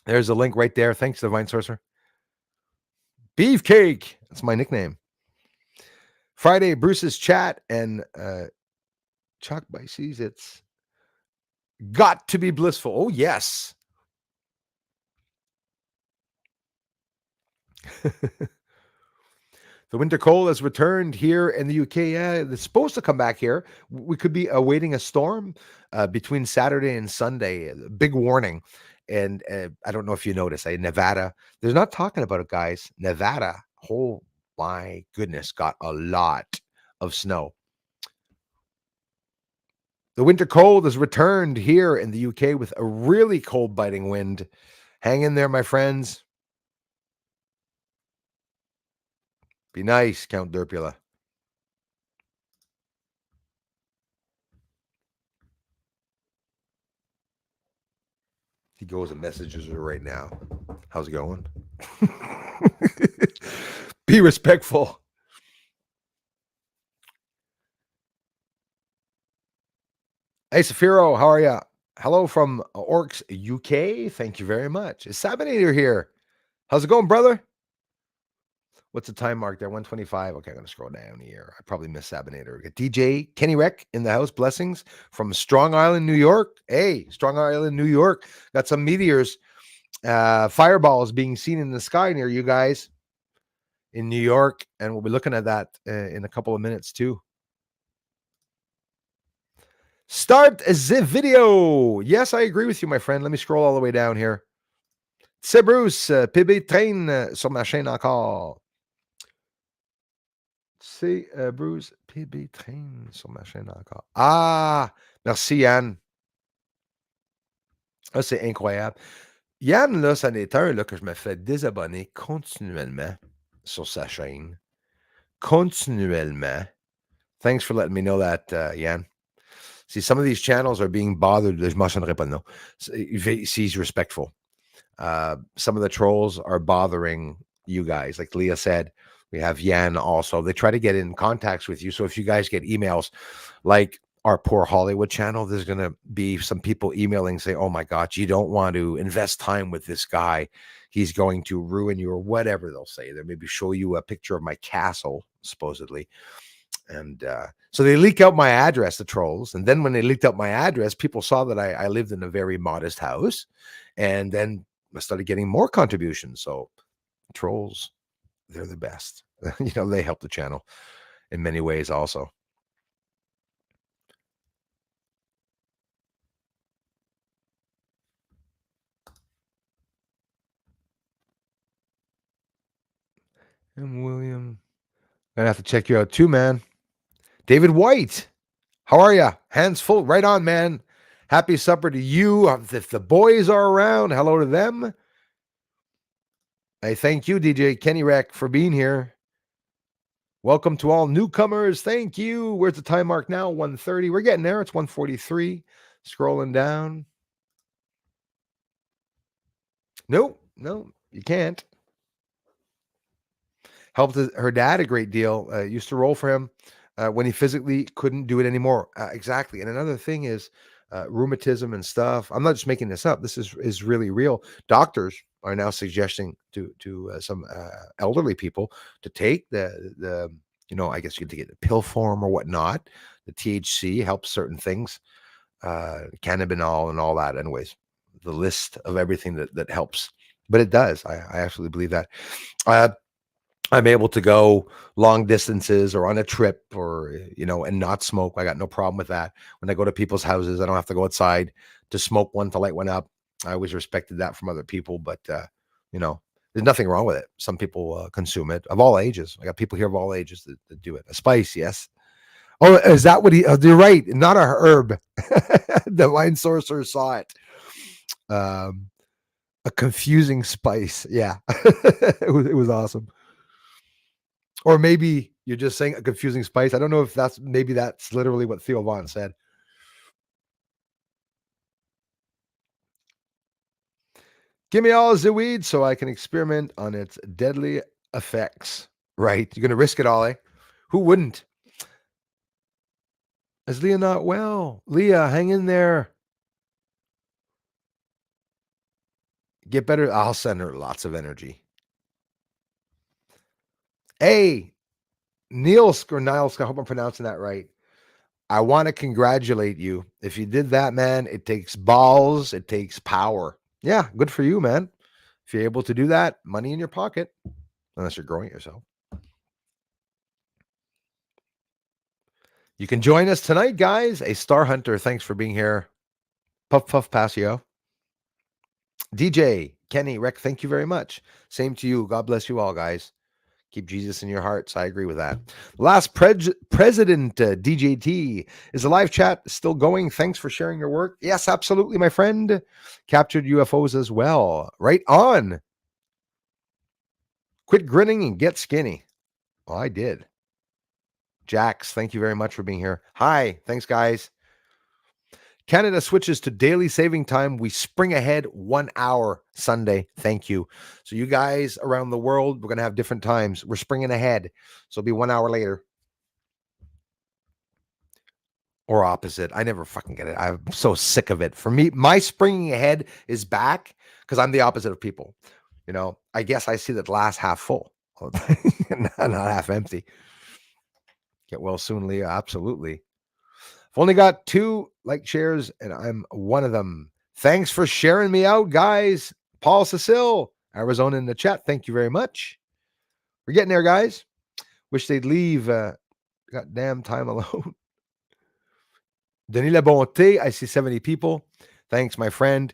There's a link right there. Thanks, Divine Sorcerer. Beefcake. That's my nickname. Friday, Bruce's chat and Chuck Bices. It's got to be blissful. Oh, yes. The winter cold has returned here in the UK. Yeah, it's supposed to come back here. We could be awaiting a storm between Saturday and Sunday. Big warning. And I don't know if you noticed, Nevada, they're not talking about it, guys. Nevada, oh my goodness, got a lot of snow. The winter cold has returned here in the UK with a really cold biting wind. Hang in there, my friends. Be nice, Count Derpula. He goes and messages her right now. How's it going? Be respectful. Hey, Safiro, how are you? Hello from Orcs, UK. Thank you very much. Is Sabinator here? How's it going, brother? What's the time mark there? 125. Okay, I'm going to scroll down here. I probably missed Sabinator. DJ Kenny Rec in the house. Blessings from Strong Island, New York. Hey, Strong Island, New York. Got some meteors, fireballs being seen in the sky near you guys in New York. And we'll be looking at that in a couple of minutes too. Start the video. Yes, I agree with you, my friend. Let me scroll all the way down here. C'est Bruce, PB traîne sur ma chaîne encore. C'est Bruce, PB traîne sur ma chaîne encore. Ah, merci Yann. Ah, c'est incroyable. Yann, là, ça n'est un là, que je me fais désabonner continuellement sur sa chaîne. Continuellement. Thanks for letting me know that, Yann. See, some of these channels are being bothered. Je mentionnerai pas de nom. He's respectful. Some of the trolls are bothering you guys. Like Leah said, we have Yan also. They try to get in contacts with you. So if you guys get emails like our poor Hollywood channel, there's going to be some people emailing say, oh my God, you don't want to invest time with this guy. He's going to ruin you or whatever they'll say. They maybe show you a picture of my castle, supposedly. And so they leak out my address, the trolls. And then when they leaked out my address, people saw that I lived in a very modest house. And then I started getting more contributions. So trolls, they're the best. They help the channel in many ways also. And William, gonna have to check you out too, man. David White, how are you? Hands full, right on, man. Happy supper to you. If the boys are around, hello to them. I thank you, DJ Kenny Rec, for being here. Welcome to all newcomers. Thank you. Where's the time mark now? 1:30. We're getting there. It's 1:43. Scrolling down. No, you can't. Helped her dad a great deal. Used to roll for him when he physically couldn't do it anymore. Exactly. And another thing is rheumatism and stuff. I'm not just making this up. This is really real. Doctors are now suggesting to some elderly people to take the I guess you could get the pill form or whatnot. The THC helps certain things, cannabinol and all that. Anyways, the list of everything that helps, but it does. I absolutely believe that. I'm able to go long distances or on a trip or, and not smoke. I got no problem with that. When I go to people's houses, I don't have to go outside to smoke one, to light one up. I always respected that from other people, but, there's nothing wrong with it. Some people consume it of all ages. I got people here of all ages that do it. A spice, yes. Oh, is that what you're right. Not a herb. The Divine Sorcerer saw it. A confusing spice. Yeah. It was awesome. Or maybe you're just saying a confusing spice. I don't know if that's literally what Theo Vaughn said. Give me all the weed so I can experiment on its deadly effects. Right? You're going to risk it all, eh? Who wouldn't? Is Leah not well? Leah, hang in there. Get better. I'll send her lots of energy. Hey, Niels, I hope I'm pronouncing that right. I want to congratulate you. If you did that, man, it takes balls. It takes power. Yeah, good for you, man. If you're able to do that, money in your pocket, unless you're growing it yourself. You can join us tonight, guys. A Star Hunter, thanks for being here. Puff Puff Passio. DJ, Kenny, Rec, thank you very much. Same to you. God bless you all, guys. Keep Jesus in your hearts. I agree with that. Last President DJT, is the live chat still going? Thanks for sharing your work. Yes, absolutely, my friend. Captured UFOs as well. Right on. Quit grinning and get skinny. Well, I did. Jax, thank you very much for being here. Hi. Thanks, guys. Canada switches to daily saving time. We spring ahead 1 hour Sunday. Thank you. So you guys around the world, we're going to have different times. We're springing ahead. So it'll be 1 hour later. Or opposite. I never fucking get it. I'm so sick of it. For me, my springing ahead is back because I'm the opposite of people. You know, I guess I see the glass half full, not half empty. Get well soon, Leah. Absolutely. I've only got 2 like shares, and I'm one of them. Thanks for sharing me out, guys. Paul Cecil, Arizona in the chat. Thank you very much. We're getting there, guys. Wish they'd leave. Goddamn time alone. Denis La Bonté, I see 70 people. Thanks, my friend.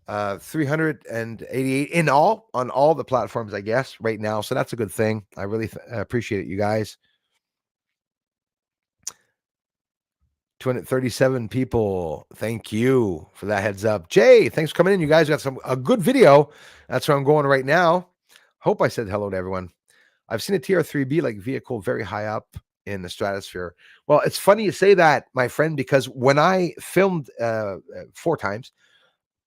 388 in all on all the platforms, I guess, right now. So that's a good thing. I really appreciate it, you guys. 237 people. Thank you for that heads up. Jay, thanks for coming in. You guys got a good video. That's where I'm going right now. Hope I said hello to everyone. I've seen a TR-3B like vehicle very high up in the stratosphere. Well, it's funny you say that, my friend, because when I filmed 4 times,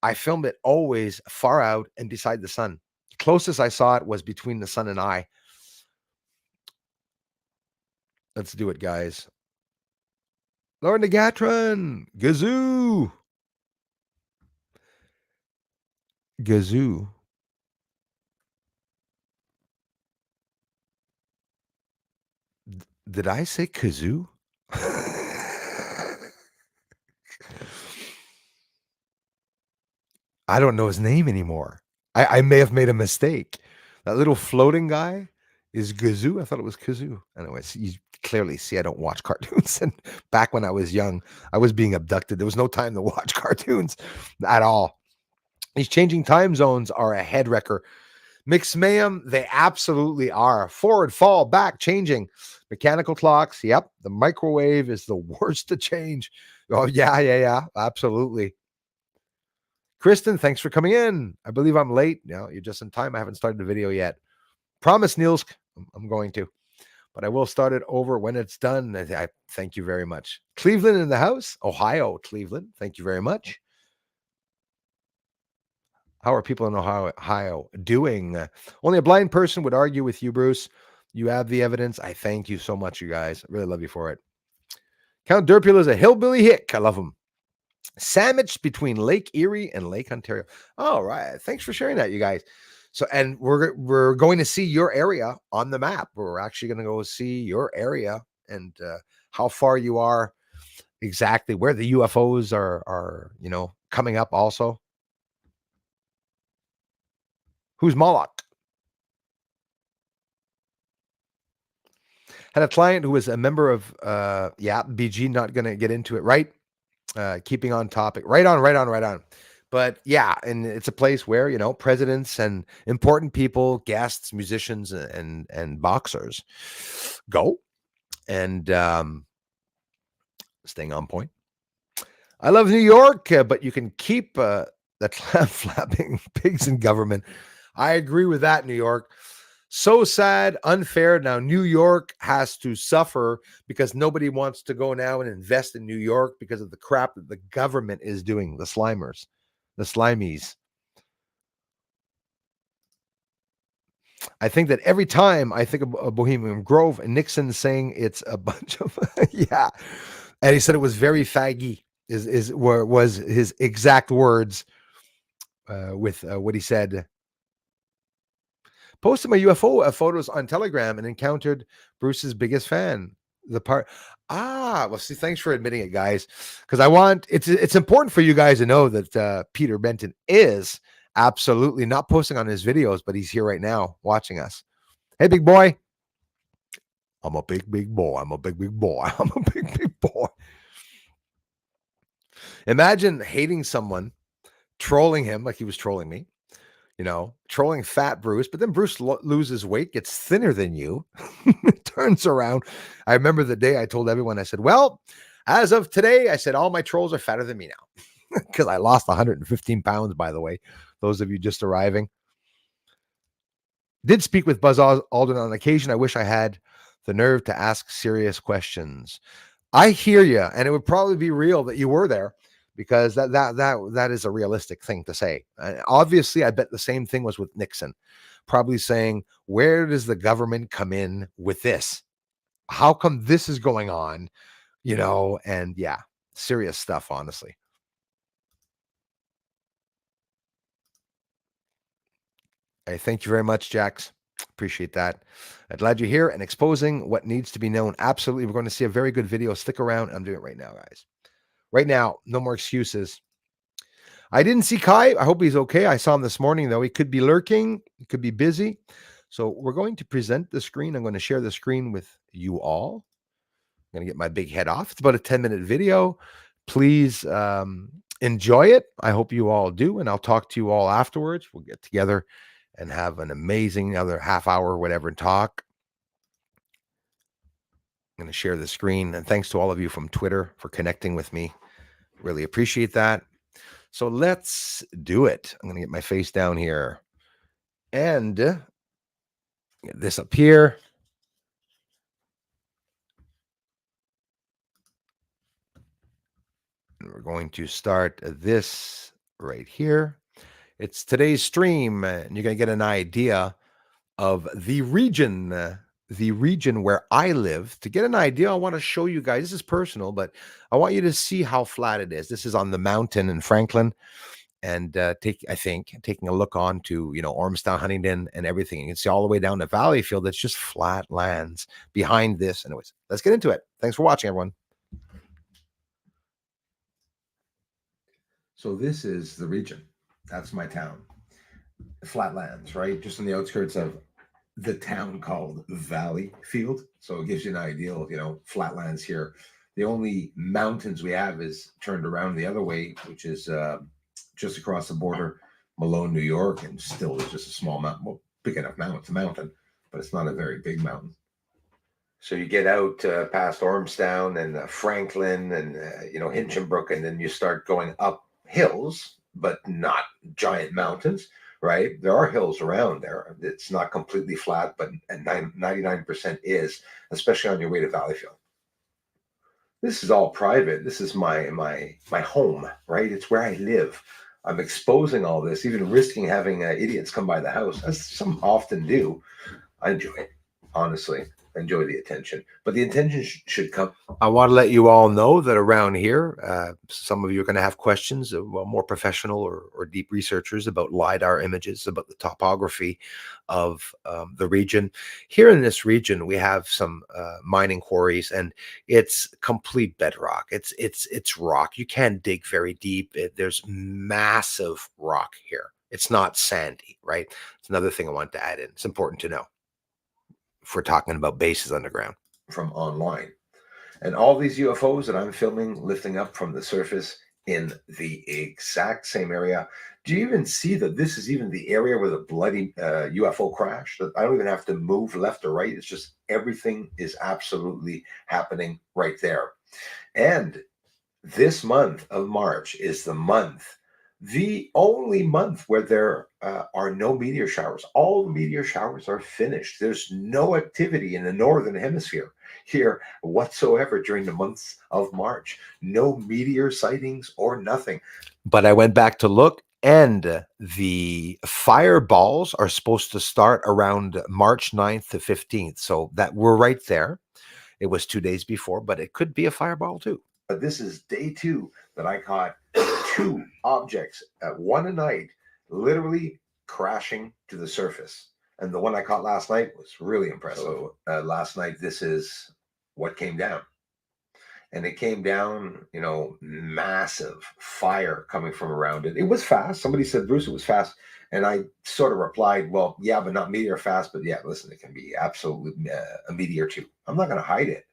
I filmed it always far out and beside the sun. Closest I saw it was between the sun and I. Let's do it, guys. Lauren Negatron, Gazoo. Gazoo. Did I say kazoo? I don't know his name anymore. I may have made a mistake. That little floating guy is Gazoo. I thought it was kazoo. Anyways, you clearly see I don't watch cartoons. And back when I was young, I was being abducted. There was no time to watch cartoons at all. These changing time zones are a head wrecker. Mix mayhem, they absolutely are. Forward, fall, back, changing. Mechanical clocks, yep. The microwave is the worst to change. Oh, yeah, absolutely. Kristen, thanks for coming in. I believe I'm late. No, you're just in time. I haven't started the video yet. Promise, Niels, I'm going to. But I will start it over when it's done. I thank you very much. Cleveland in the house. Ohio, Cleveland. Thank you very much. How are people in Ohio doing? Only a blind person would argue with you, Bruce. You have the evidence. I thank you so much, you guys. I really love you for it. Count Derpula is a hillbilly hick. I love him. Sandwiched between Lake Erie and Lake Ontario. All right. Thanks for sharing that, you guys. So, and we're going to see your area on the map. We're actually going to go see your area and how far you are, exactly where the UFOs are coming up also. Who's Moloch? Had a client who was a member of BG, not going to get into it, right? Keeping on topic. Right on. But yeah, and it's a place where, presidents and important people, guests, musicians, and boxers go and staying on point. I love New York, but you can keep the flapping pigs in government. I agree with that, New York. So sad, unfair. Now, New York has to suffer because nobody wants to go now and invest in New York because of the crap that the government is doing, the slimies. I think that every time I think of Bohemian Grove and Nixon saying it's a bunch of, yeah. And he said it was very faggy, was his exact words with what he said. Posted my UFO photos on Telegram and encountered Bruce's biggest fan. Well, see, thanks for admitting it, guys, because it's important for you guys to know that Peter Benton is absolutely not posting on his videos, but he's here right now watching us. Hey, big boy. I'm a big boy. I'm a big boy. I'm a big boy. Imagine hating someone, trolling him like he was trolling me. Trolling fat Bruce, but then Bruce loses weight, gets thinner than you, turns around. I remember the day I told everyone, I said, well, as of today, I said, all my trolls are fatter than me now because I lost 115 pounds, by the way, those of you just arriving. Did speak with Buzz Aldrin on occasion. I wish I had the nerve to ask serious questions. I hear you, and it would probably be real that you were there, because that is a realistic thing to say. Obviously, I bet the same thing was with Nixon, probably saying, where does the government come in with this? How come this is going on? And yeah, serious stuff, honestly. Hey, thank you very much, Jax. Appreciate that. I'm glad you're here and exposing what needs to be known. Absolutely. We're going to see a very good video. Stick around. I'm doing it right now, guys. Right now, no more excuses. I didn't see Kai. I hope he's okay. I saw him this morning, though. He could be lurking. He could be busy. So we're going to present the screen. I'm going to share the screen with you all. I'm going to get my big head off. It's about a 10-minute video. Please enjoy it. I hope you all do. And I'll talk to you all afterwards. We'll get together and have an amazing other half hour or whatever talk. I'm going to share the screen. And thanks to all of you from Twitter for connecting with me. Really appreciate that. So let's do it. I'm going to get my face down here and get this up here. And we're going to start this right here. It's today's stream, and you're going to get an idea of the region where I live. To get an idea, I want to show you guys. This is personal, but I want you to see how flat it is. This is on the mountain in Franklin, and taking a look on to Ormstown, Huntington, and everything. You can see all the way down to Valleyfield. It's just flat lands behind this. Anyways, let's get into it. Thanks for watching, everyone. So this is the region. That's my town. Flatlands, right? Just on the outskirts of the town called Valleyfield. So it gives you an idea of, flatlands here. The only mountains we have is turned around the other way, which is just across the border, Malone, New York, and still is just a small mountain. Well, big enough mountain. It's a mountain, but it's not a very big mountain. So you get out past Ormstown and Franklin and, Hinchinbrook, and then you start going up hills, but not giant mountains, right? There are hills around there. It's not completely flat, but 99% is, especially on your way to Valleyfield. This is all private. This is my home, right? It's where I live. I'm exposing all this, even risking having idiots come by the house, as some often do. I enjoy it, honestly. Enjoy the attention, but the attention should come. I want to let you all know that around here, some of you are going to have questions, more professional or deep researchers about LiDAR images, about the topography of the region. Here in this region, we have some mining quarries, and it's complete bedrock. It's rock. You can't dig very deep. There's massive rock here. It's not sandy, right? It's another thing I want to add in. It's important to know if we're talking about bases underground from online. And all these UFOs that I'm filming lifting up from the surface in the exact same area. Do you even see that this is even the area where the bloody UFO crashed? That I don't even have to move left or right. It's just everything is absolutely happening right there. And this month of March is the only month where there are no meteor showers. All the meteor showers are finished. There's no activity in the northern hemisphere here whatsoever during the months of March. No meteor sightings or nothing. But I went back to look, and the fireballs are supposed to start around March 9th to 15th. So that we're right there. It was 2 days before, but it could be a fireball too. But this is day 2 that I caught 2 objects at one a night, literally crashing to the surface. And the one I caught last night was really impressive. So last night, this is what came down. And it came down, massive fire coming from around it. It was fast. Somebody said, Bruce, it was fast. And I sort of replied, well, yeah, but not meteor fast. But yeah, listen, it can be absolutely a meteor too. I'm not going to hide it.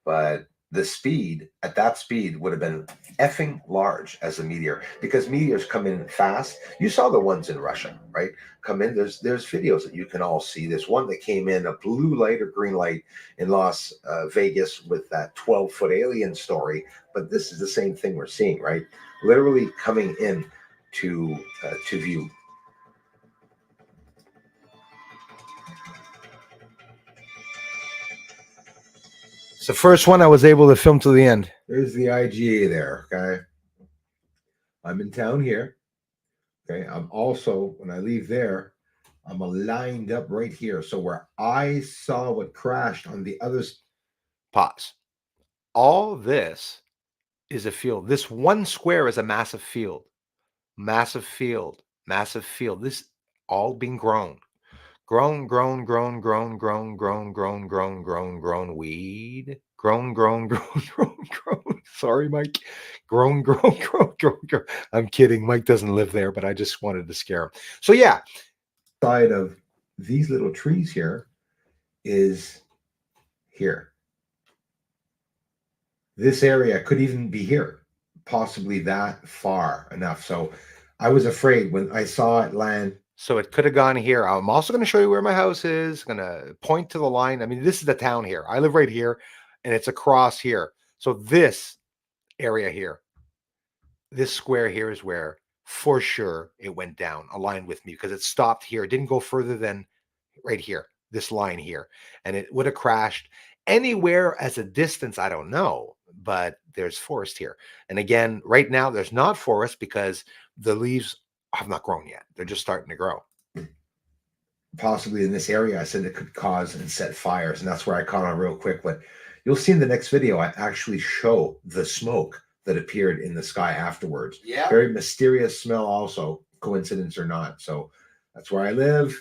But the speed, at that speed, would have been effing large as a meteor, because meteors come in fast. You saw the ones in Russia, right? Come in. There's videos that you can all see. There's one that came in, a blue light or green light in Las Vegas with that 12-foot alien story. But this is the same thing we're seeing, right? Literally coming in to view. It's the first one I was able to film to the end. There's the IGA there, okay? I'm in town here. Okay. I'm also, when I leave there, I'm lined up right here. So where I saw what crashed on the others. Pause. All this is a field. This one square is a massive field. Massive field. Massive field. This all being grown. Grown weed. Grown. Sorry, Mike. Grown. I'm kidding. Mike doesn't live there, but I just wanted to scare him. So yeah, side of these little trees here is here. This area could even be here, possibly that far enough. So I was afraid when I saw it land. So it could have gone here. I'm also going to show you where my house is. Going to point to the line. I mean, this is the town here. I live right here, and it's across here. So this area here, this square here is where for sure it went down, aligned with me, because it stopped here. It didn't go further than right here, this line here, and it would have crashed anywhere as a distance. I don't know, but there's forest here. And again, right now there's not forest because the leaves have not grown yet. They're just starting to grow. Possibly in this area, I said it could cause and set fires, and that's where I caught on real quick. But you'll see in the next video, I actually show the smoke that appeared in the sky afterwards. Yeah. Very mysterious smell also, coincidence or not. So that's where I live.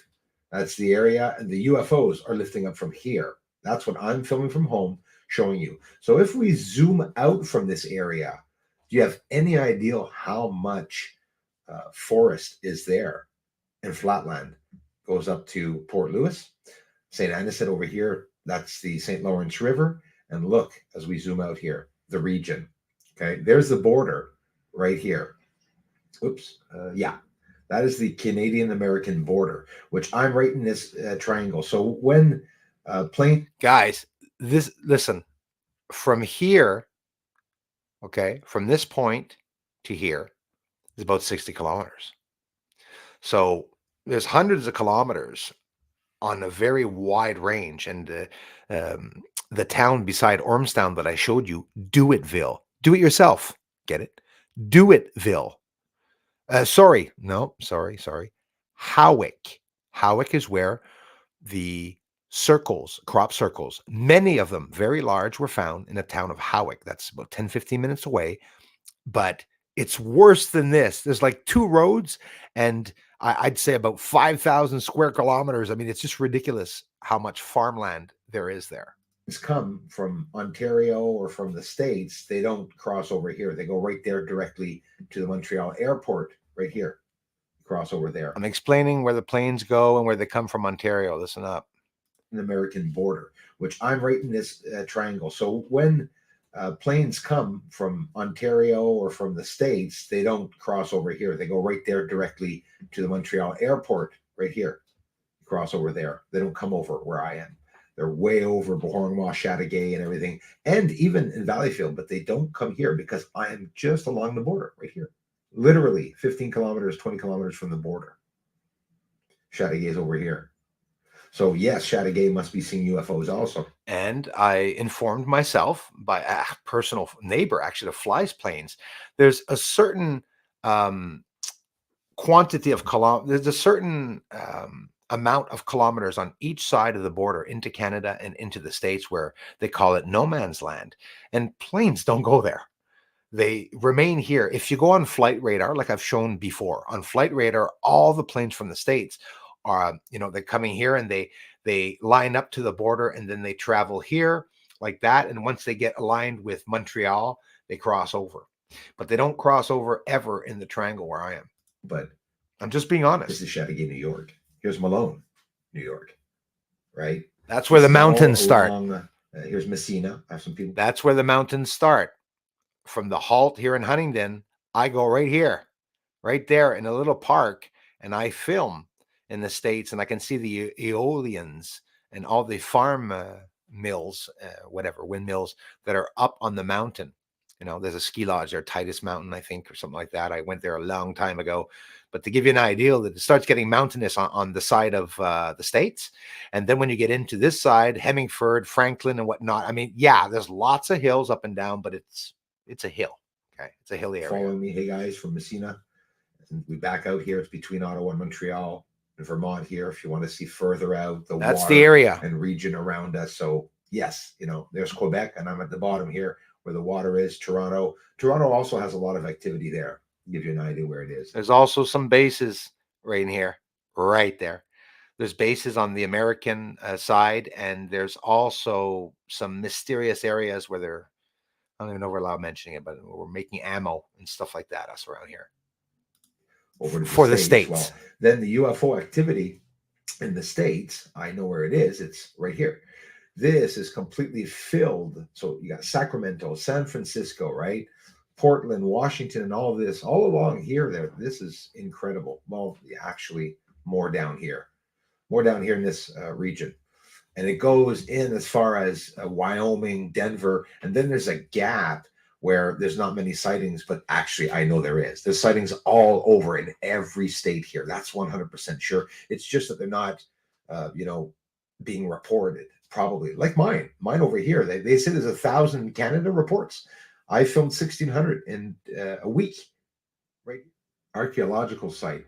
That's the area. And the UFOs are lifting up from here. That's what I'm filming from home, showing you. So if we zoom out from this area, do you have any idea how much forest is there? And flatland goes up to Port Louis. St. Anisette over here, that's the St. Lawrence River. And look, as we zoom out here, the region. Okay, there's the border right here. Oops, yeah. That is the Canadian-American border, which I'm right in this triangle. So when plane... Guys, listen, from here, okay, from this point to here is about 60 kilometers. So there's hundreds of kilometers on a very wide range. And the town beside Ormstown that I showed you, Dewitville. Do it yourself. Get it? Dewitville. Sorry. Howick. Howick is where the circles, crop circles, many of them very large, were found in the town of Howick. That's about 10, 15 minutes away. But it's worse than this. There's like 2 roads, and I'd say about 5,000 square kilometers. I mean, it's just ridiculous how much farmland there is there. Come from Ontario or from the States, they don't cross over here. They go right there directly to the Montreal airport, right here. Cross over there. I'm explaining where the planes go and where they come from Ontario. Listen up. An American border, which I'm right in this triangle. So when planes come from Ontario or from the States, they don't cross over here. They go right there directly to the Montreal airport, right here. Cross over there. They don't come over where I am. They're way over Bournemouth, Chateauguay, and everything, and even in Valleyfield, but they don't come here because I am just along the border, right here. Literally 15 kilometers, 20 kilometers from the border. Chateauguay is over here. So yes, Chateauguay must be seeing UFOs also. And I informed myself by a personal neighbor, actually, that flies planes. There's a certain quantity of kilometers. There's a certain amount of kilometers on each side of the border into Canada and into the States where they call it no man's land. And planes don't go there. They remain here. If you go on flight radar, like I've shown before, on flight radar, all the planes from the States are, they're coming here and they line up to the border and then they travel here like that. And once they get aligned with Montreal, they cross over. But they don't cross over ever in the triangle where I am. But I'm just being honest. This is Chateauguay, New York. Here's Malone, New York, right? That's where the mountains start. Here's Messina. I have some people. That's where the mountains start. From the halt here in Huntingdon, I go right here, right there in a little park, and I film in the States, and I can see the Aeolians and all the farm mills, windmills that are up on the mountain. There's a ski lodge there, Titus Mountain, I think, or something like that. I went there a long time ago. But to give you an idea, that it starts getting mountainous on the side of the States. And then when you get into this side, Hemingford, Franklin, and whatnot, I mean, yeah, there's lots of hills up and down, but it's a hill. Okay, it's a hilly area. Following me, hey guys, from Messina. And we back out here. It's between Ottawa and Montreal and Vermont here. If you want to see further out That's water the area and region around us. So yes, there's Quebec, and I'm at the bottom here where the water is. Toronto. Toronto also has a lot of activity there. Give you an idea where it is. There's also some bases right in here, right there. There's bases on the American side, and there's also some mysterious areas where they're, I don't even know if we're allowed mentioning it, but we're making ammo and stuff like that, us around here. Over to for the States. Well, then the UFO activity in the States, I know where it is. It's right here. This is completely filled. So you got Sacramento, San Francisco, right? Portland, Washington, and all of this, all along here. This is incredible. Well, actually, more down here in this region. And it goes in as far as Wyoming, Denver, and then there's a gap where there's not many sightings, but actually I know there is. There's sightings all over in every state here. That's 100% sure. It's just that they're not, being reported. Probably like mine over here. They say there's 1,000 in Canada reports. I filmed 1,600 in a week. Right, archaeological site,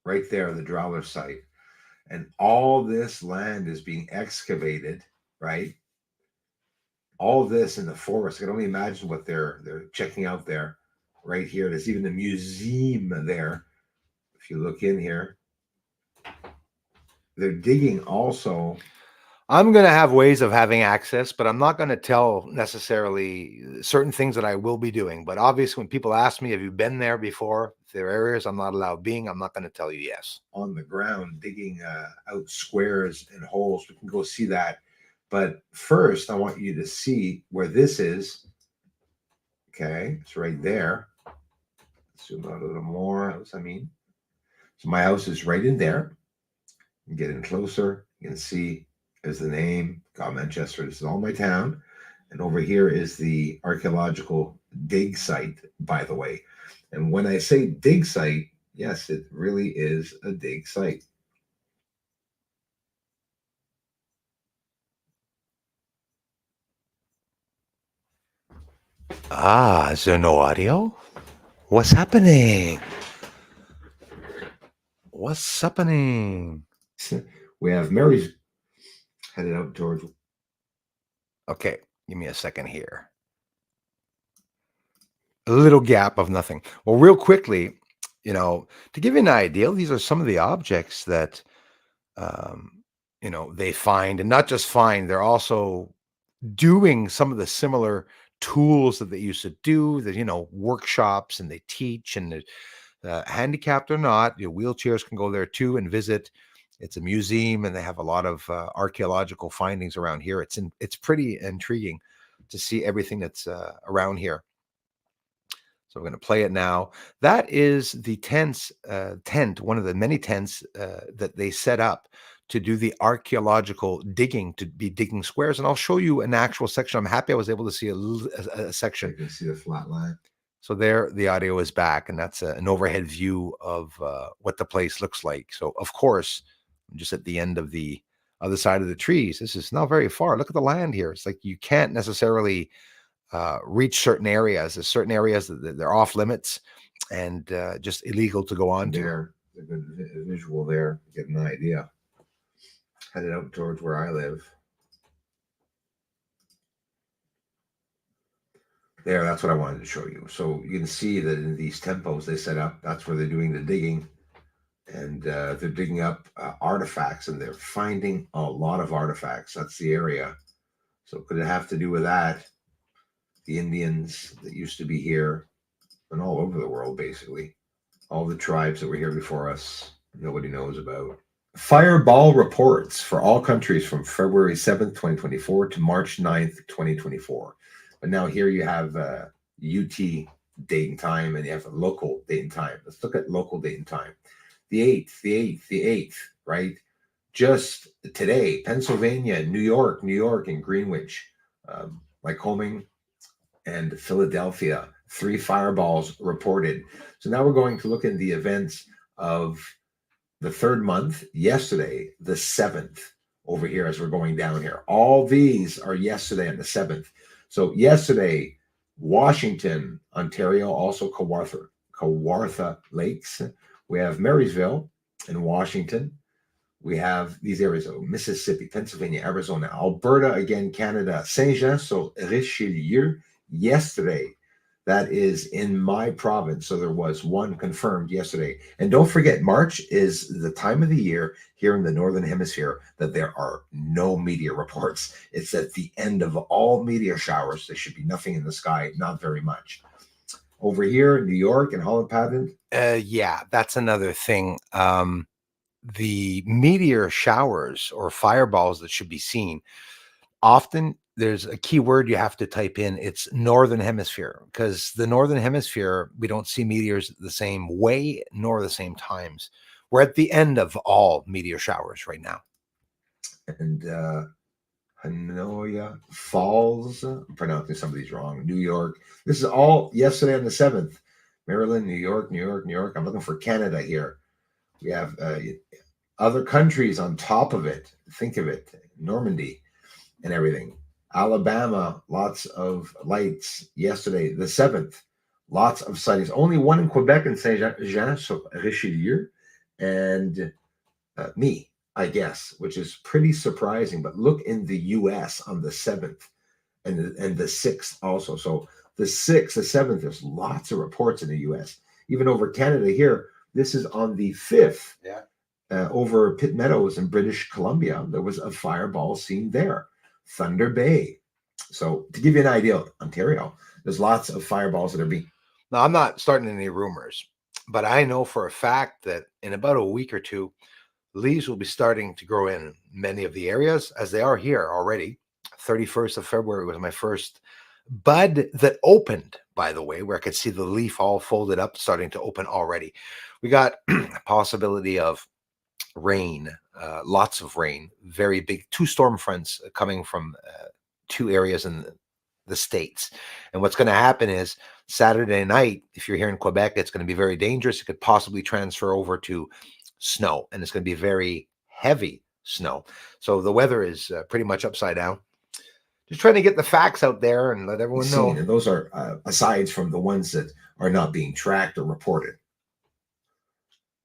right there, the Drowler site, and all this land is being excavated. Right, all this in the forest. I can only imagine what they're checking out there. Right here, there's even a museum there. If you look in here, they're digging also. I'm going to have ways of having access, but I'm not going to tell necessarily certain things that I will be doing. But obviously, when people ask me, have you been there before? If there are areas I'm not allowed being, I'm not going to tell you yes. On the ground, digging out squares and holes. We can go see that. But first, I want you to see where this is. Okay, it's right there. Zoom out a little more. So my house is right in there. Get in closer. You can see there's the name, God, Manchester. This is all my town. And over here is the archaeological dig site, by the way. And when I say dig site, yes, it really is a dig site. Is there no audio? What's happening? What's happening? We have Mary's headed out towards. Okay, give me a second here. A little gap of nothing. Well, real quickly, to give you an idea, these are some of the objects that, they find, and not just find, they're also doing some of the similar tools that they used to do, that, workshops, and they teach, and handicapped or not, wheelchairs can go there too and visit. It's a museum, and they have a lot of archaeological findings around here. It's pretty intriguing to see everything that's around here. So we're going to play it now. That is the tent, one of the many tents that they set up to do the archaeological digging, to be digging squares. And I'll show you an actual section. I'm happy I was able to see a section. You can see the flat line. So there, the audio is back, and that's an overhead view of what the place looks like. So, of course, I'm just at the end of the other side of the trees. This is not very far. Look at the land here. It's like you can't necessarily reach certain areas. There's certain areas that they're off limits and just illegal to go on to. There, a good visual there. Get an idea. Headed out towards where I live. There, that's what I wanted to show you. So you can see that in these tempos they set up, that's where they're doing the digging. And they're digging up artifacts, and they're finding a lot of artifacts. That's the area. So could it have to do with that? The Indians that used to be here and all over the world, basically. All the tribes that were here before us, nobody knows about. Fireball reports for all countries from February 7th, 2024 to March 9th, 2024. But now here you have UT date and time, and you have a local date and time. Let's look at local date and time. The 8th, right? Just today, Pennsylvania, New York, and Greenwich, Lycoming, and Philadelphia, 3 fireballs reported. So now we're going to look at the events of the 3rd month, yesterday, the 7th, over here as we're going down here. All these are yesterday and the 7th. So yesterday, Washington, Ontario, also Kawartha Lakes. We have Marysville in Washington. We have these areas of Mississippi, Pennsylvania, Arizona, Alberta, again, Canada, Saint-Jean, so Richelieu. Yesterday, that is in my province. So there was one confirmed yesterday. And don't forget, March is the time of the year here in the Northern Hemisphere that there are no meteor reports. It's at the end of all meteor showers. There should be nothing in the sky, not very much. Over here, New York and Holland Patent. Yeah, that's another thing. The meteor showers or fireballs that should be seen, often there's a key word you have to type in. It's Northern Hemisphere, because the Northern Hemisphere, we don't see meteors the same way nor the same times. We're at the end of all meteor showers right now. And Hanoia Falls, I'm pronouncing some of these wrong, New York. This is all yesterday on the 7th. Maryland, New York, New York, New York. I'm looking for Canada here. We have other countries on top of it. Think of it, Normandy and everything. Alabama, lots of lights yesterday, the 7th. Lots of sightings. Only one in Quebec and Saint-Jean, so Richelieu, and me, I guess, which is pretty surprising. But look in the US on the 7th and the 6th also. So the 6th, the 7th, there's lots of reports in the US. Even over Canada here, this is on the 5th. Yeah. Over Pitt Meadows in British Columbia, there was a fireball seen there. Thunder Bay. So to give you an idea, Ontario, there's lots of fireballs that are being. Now, I'm not starting any rumors, but I know for a fact that in about a week or two, leaves will be starting to grow in many of the areas, as they are here already. 31st of February was my first bud that opened, by the way, where I could see the leaf all folded up, starting to open already. We got a possibility of rain, lots of rain, very big, 2 storm fronts coming from 2 areas in the States. And what's going to happen is Saturday night, if you're here in Quebec, it's going to be very dangerous. It could possibly transfer over to snow, and it's going to be very heavy snow. So the weather is pretty much upside down. Just trying to get the facts out there and let everyone know. And those are asides from the ones that are not being tracked or reported.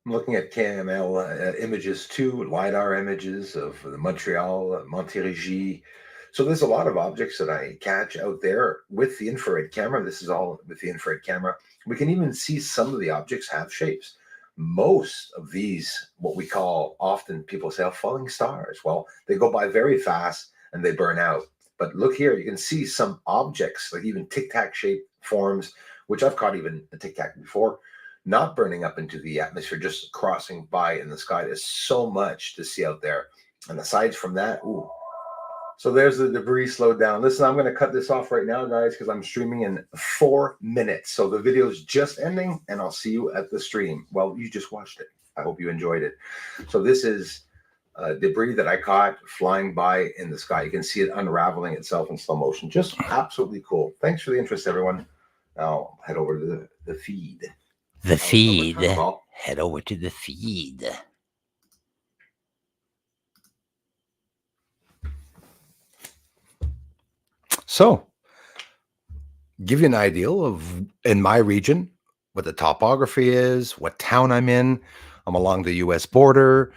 I'm looking at KML images too, LiDAR images of the Montreal, Montérégie. So there's a lot of objects that I catch out there with the infrared camera. This is all with the infrared camera. We can even see some of the objects have shapes. Most of these, what we call, often people say, falling stars. Well, they go by very fast and they burn out. But look here, you can see some objects, like even tic-tac shaped forms, which I've caught even a tic-tac before, not burning up into the atmosphere, just crossing by in the sky. There's so much to see out there. And aside from that, ooh. So there's the debris slowed down. Listen, I'm going to cut this off right now, guys, because I'm streaming in 4 minutes. So the video is just ending, and I'll see you at the stream. Well, you just watched it. I hope you enjoyed it. So this is debris that I caught flying by in the sky. You can see it unraveling itself in slow motion. Just absolutely cool. Thanks for the interest, everyone. Now I'll head over to the feed. The feed. Head over to the feed. So, give you an idea of, in my region, what the topography is, what town I'm in. I'm along the US border.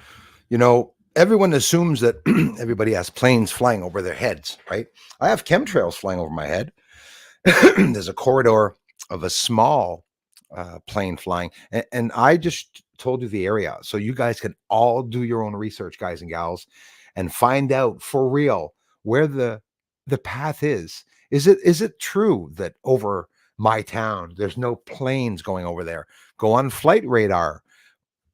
You know, everyone assumes that everybody has planes flying over their heads, right? I have chemtrails flying over my head. There's a corridor of a small plane flying. And I just told you the area. So you guys can all do your own research, guys and gals, and find out for real where the path is. Is it true that over my town, there's no planes going over there? Go on flight radar.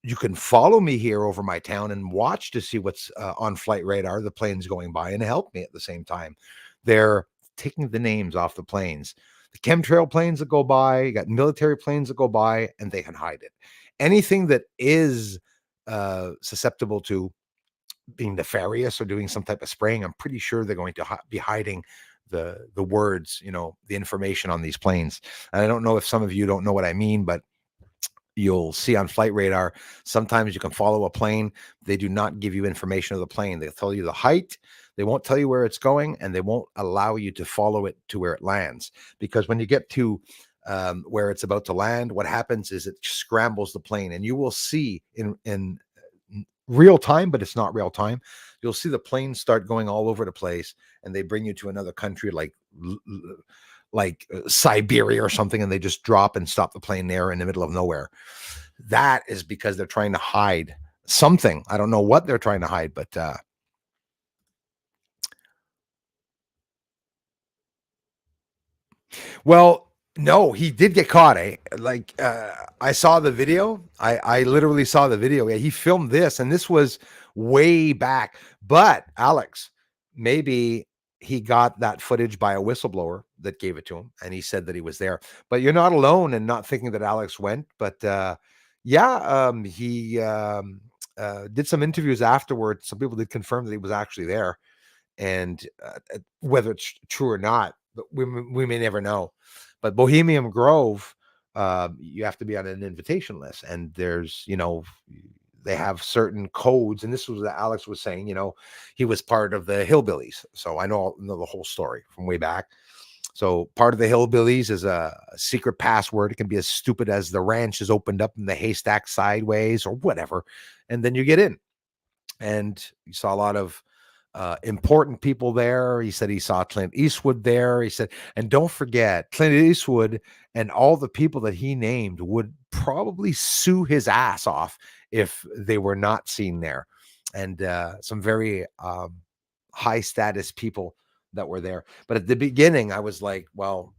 You can follow me here over my town and watch to see what's on flight radar, the planes going by, and help me at the same time. They're taking the names off the planes. The chemtrail planes that go by, you got military planes that go by, and they can hide it. Anything that is susceptible to being nefarious or doing some type of spraying, I'm pretty sure they're going to be hiding the words, you know, the information on these planes. And I don't know if some of you don't know what I mean, but you'll see on flight radar, sometimes you can follow a plane. They do not give you information of the plane. They'll tell you the height. They won't tell you where it's going, and they won't allow you to follow it to where it lands. Because when you get to where it's about to land, what happens is it scrambles the plane, and you will see in real time, but it's not real time. You'll see the planes start going all over the place, and they bring you to another country like Siberia or something, and they just drop and stop the plane there in the middle of nowhere. That is because they're trying to hide something. I don't know what they're trying to hide, but well, no, he did get caught. Like I saw the video. I literally saw the video. Yeah, he filmed this, and this was way back. But Alex, maybe he got that footage by a whistleblower that gave it to him, and he said that he was there. But you're not alone in not thinking that Alex went. But yeah, he did some interviews afterwards. Some people did confirm that he was actually there, and whether it's true or not, but we may never know. But Bohemian Grove, you have to be on an invitation list, and there's they have certain codes, and this was what Alex was saying. He was part of the Hillbillies, so I know the whole story from way back. So part of the Hillbillies is a secret password. It can be as stupid as the ranch is opened up in the haystack sideways or whatever, and then you get in. And you saw a lot of important people there. He said he saw Clint Eastwood there. He said, and don't forget, Clint Eastwood and all the people that he named would probably sue his ass off if they were not seen there. And some very high status people that were there. But at the beginning, I was like, well,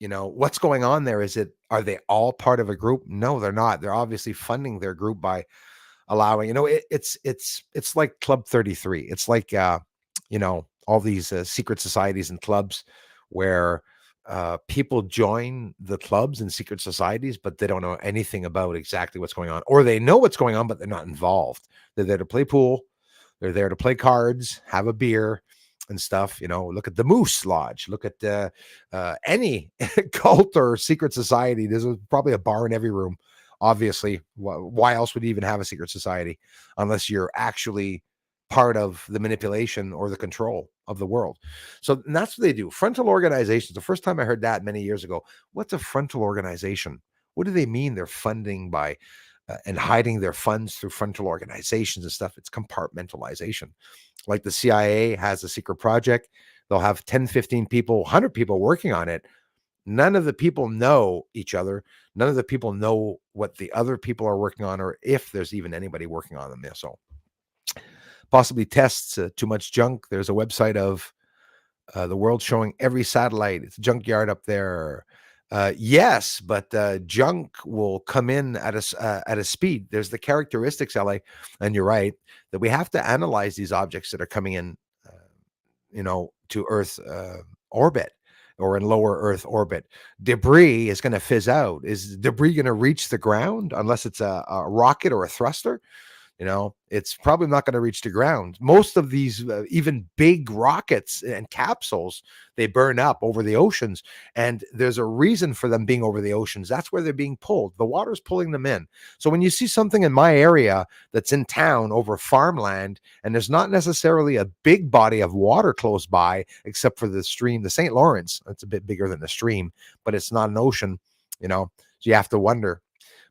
what's going on there? Are they all part of a group? No, they're not. They're obviously funding their group by allowing, it's like Club 33. It's like all these secret societies and clubs where people join the clubs and secret societies, but they don't know anything about exactly what's going on, or they know what's going on, but they're not involved. They're there to play pool, they're there to play cards, have a beer and stuff. Look at the Moose Lodge, look at any cult or secret society. There's probably a bar in every room. Obviously, why else would you even have a secret society unless you're actually part of the manipulation or the control of the world? So that's what they do. Frontal organizations. The first time I heard that many years ago, what's a frontal organization? What do they mean? They're funding by and hiding their funds through frontal organizations and stuff. It's compartmentalization. Like the CIA has a secret project. They'll have 10, 15 people, 100 people working on it. None of the people know each other. None of the people know what the other people are working on, or if there's even anybody working on them there. So possibly tests too much junk. There's a website of the world showing every satellite. It's a junkyard up there. Yes, but junk will come in at a speed. There's the characteristics, LA, and you're right that we have to analyze these objects that are coming in, to Earth orbit or in lower Earth orbit. Debris is going to fizz out. Is debris going to reach the ground unless it's a rocket or a thruster? It's probably not going to reach the ground. Most of these, even big rockets and capsules, they burn up over the oceans. And there's a reason for them being over the oceans. That's where they're being pulled. The water's pulling them in. So when you see something in my area that's in town over farmland, and there's not necessarily a big body of water close by, except for the stream, the St. Lawrence, it's a bit bigger than the stream, but it's not an ocean, so you have to wonder.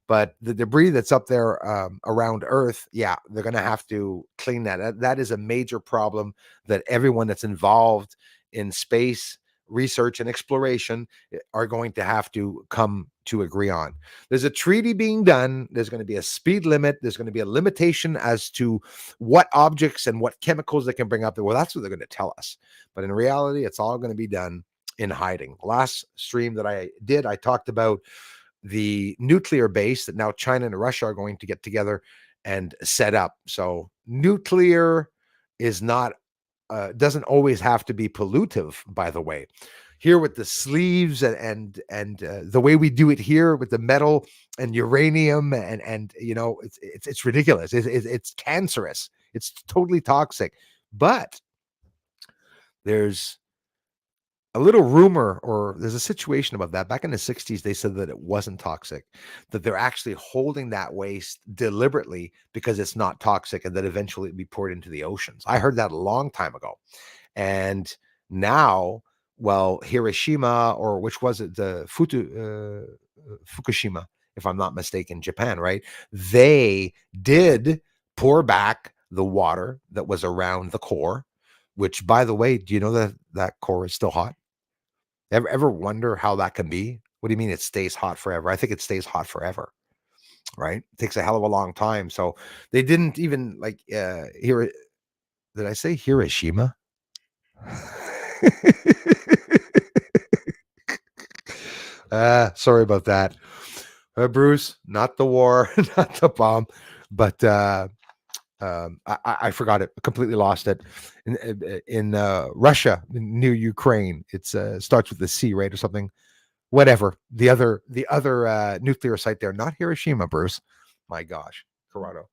But the debris that's up there around Earth, yeah, they're going to have to clean that. That is a major problem that everyone that's involved in space research and exploration are going to have to come to agree on. There's a treaty being done. There's going to be a speed limit. There's going to be a limitation as to what objects and what chemicals they can bring up there. Well, that's what they're going to tell us. But in reality, it's all going to be done in hiding. Last stream that I did, I talked about the nuclear base that now China and Russia are going to get together and set up. So nuclear is not, doesn't always have to be pollutive, by the way. Here with the sleeves and the way we do it here with the metal and uranium and it's ridiculous. It's cancerous. It's totally toxic. But there's a little rumor, or there's a situation about that. Back in the 60s, they said that it wasn't toxic, that they're actually holding that waste deliberately because it's not toxic, and that eventually it'd be poured into the oceans. I heard that a long time ago. And now, well, Hiroshima, or which was it, the Fukushima, if I'm not mistaken, Japan, right? They did pour back the water that was around the core, which, by the way, do you know that that core is still hot? Ever wonder how that can be? What do you mean it stays hot forever? I think it stays hot forever, right? It takes a hell of a long time. So they didn't even like here. Did I say Hiroshima? Sorry about that. Bruce, not the war, not the bomb, but I forgot it, completely lost it. In Russia, near Ukraine, it's starts with the C, right, or something. Whatever. The other nuclear site there, not Hiroshima, Bruce. My gosh, Corrado.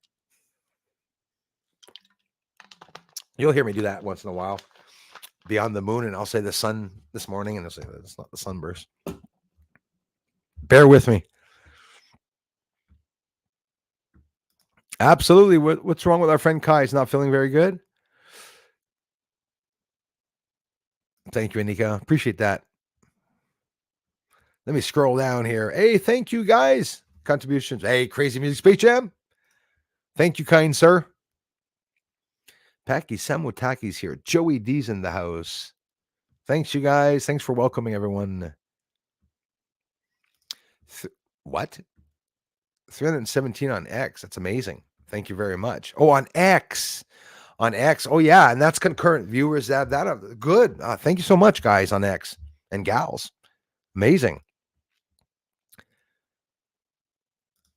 You'll hear me do that once in a while. Beyond the moon, and I'll say the sun this morning, and I'll say it's not the sun, Bruce. Bear with me. Absolutely. What's wrong with our friend Kai? He's not feeling very good. Thank you, Anika. Appreciate that. Let me scroll down here. Hey, thank you guys. Contributions. Hey, Crazy Music Space Jam. Thank you, kind sir. Paki Samutaki's here. Joey D's in the house. Thanks, you guys. Thanks for welcoming everyone. What? 317 on X. That's amazing. Thank you very much. Oh, on X. On X. Oh, yeah. And that's concurrent viewers. That good. Thank you so much, guys, on X and gals. Amazing.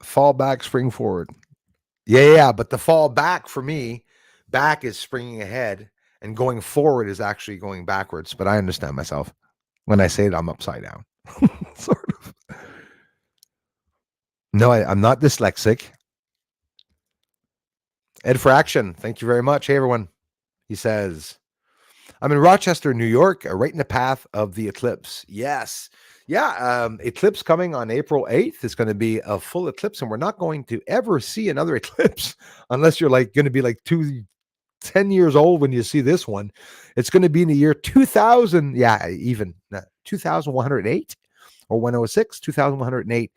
Fall back, spring forward. Yeah. But the fall back for me, back is springing ahead, and going forward is actually going backwards. But I understand myself when I say it, I'm upside down. Sort of. No, I'm not dyslexic. Ed for Action, thank you very much. Hey, everyone. He says, I'm in Rochester, New York, right in the path of the eclipse. Yes. Yeah. Eclipse coming on April 8th. It's going to be a full eclipse, and we're not going to ever see another eclipse unless you're like going to be like 10 years old when you see this one. It's going to be in the year 2000. Yeah, even 2108 or 106, 2108.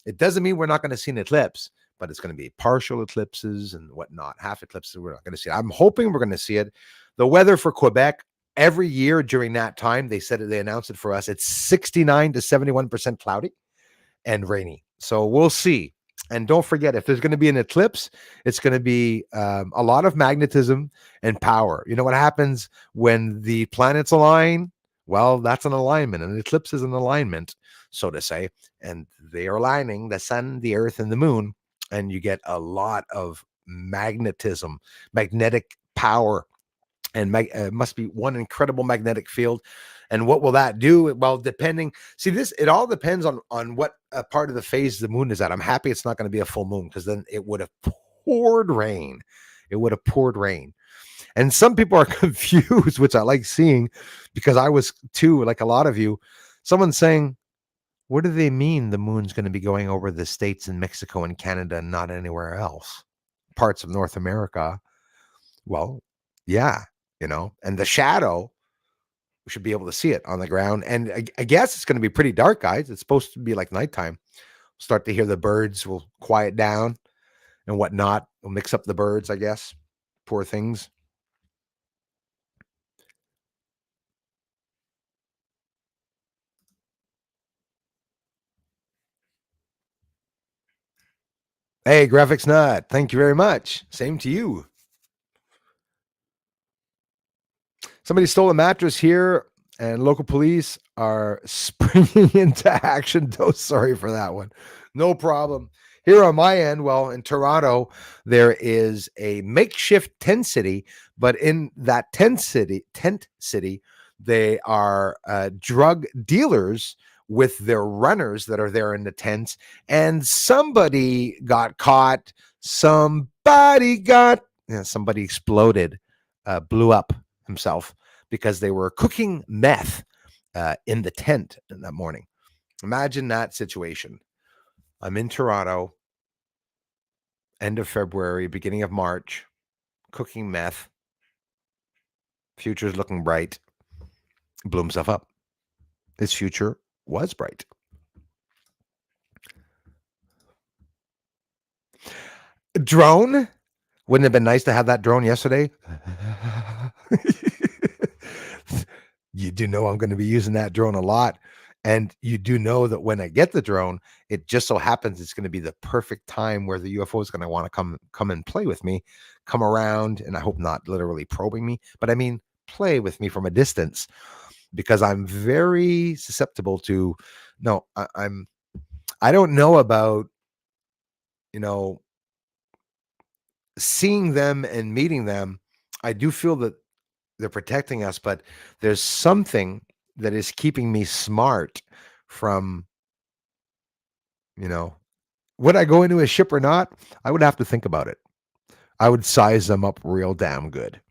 It doesn't mean we're not going to see an eclipse, but it's going to be partial eclipses and whatnot. Half eclipses, we're not going to see it. I'm hoping we're going to see it. The weather for Quebec every year during that time, they announced it for us. It's 69 to 71% cloudy and rainy. So we'll see. And don't forget, if there's going to be an eclipse, it's going to be a lot of magnetism and power. You know what happens when the planets align? Well, that's an alignment. An eclipse is an alignment, so to say. And they are aligning the sun, the earth, and the moon. And you get a lot of magnetism, magnetic power. And must be one incredible magnetic field. And what will that do? Well, it all depends on what part of the phase the moon is at. I'm happy it's not going to be a full moon, because then it would have poured rain. It would have poured rain. And some people are confused, which I like seeing, because I was too, like a lot of you. Someone's saying, what do they mean the moon's going to be going over the States and Mexico and Canada and not anywhere else? Parts of North America. Well, yeah, and the shadow, we should be able to see it on the ground. And I guess it's going to be pretty dark, guys. It's supposed to be like nighttime. We'll start to hear the birds. We'll quiet down and whatnot. We'll mix up the birds, I guess. Poor things. Hey, Graphics Nut. Thank you very much. Same to you. Somebody stole a mattress here, and local police are springing into action. Oh, sorry for that one. No problem. Here on my end, well, in Toronto, there is a makeshift tent city, but in that tent city, they are drug dealers with their runners that are there in the tents, and somebody got caught. Somebody exploded, blew up himself, because they were cooking meth in the tent in that morning. Imagine that situation. I'm in Toronto, end of February, beginning of March, cooking meth. Future's looking bright. Blew himself up. His future was bright. Drone? Wouldn't it have been nice to have that drone yesterday? You do know I'm going to be using that drone a lot. And you do know that when I get the drone, it just so happens it's going to be the perfect time where the UFO is going to want to come and play with me, come around, and I hope not literally probing me, but I mean play with me from a distance, because I'm very susceptible to. No, I don't know about, you know, seeing them and meeting them. I do feel that they're protecting us, but there's something that is keeping me smart from, would I go into a ship or not? I would have to think about it. I would size them up real damn good.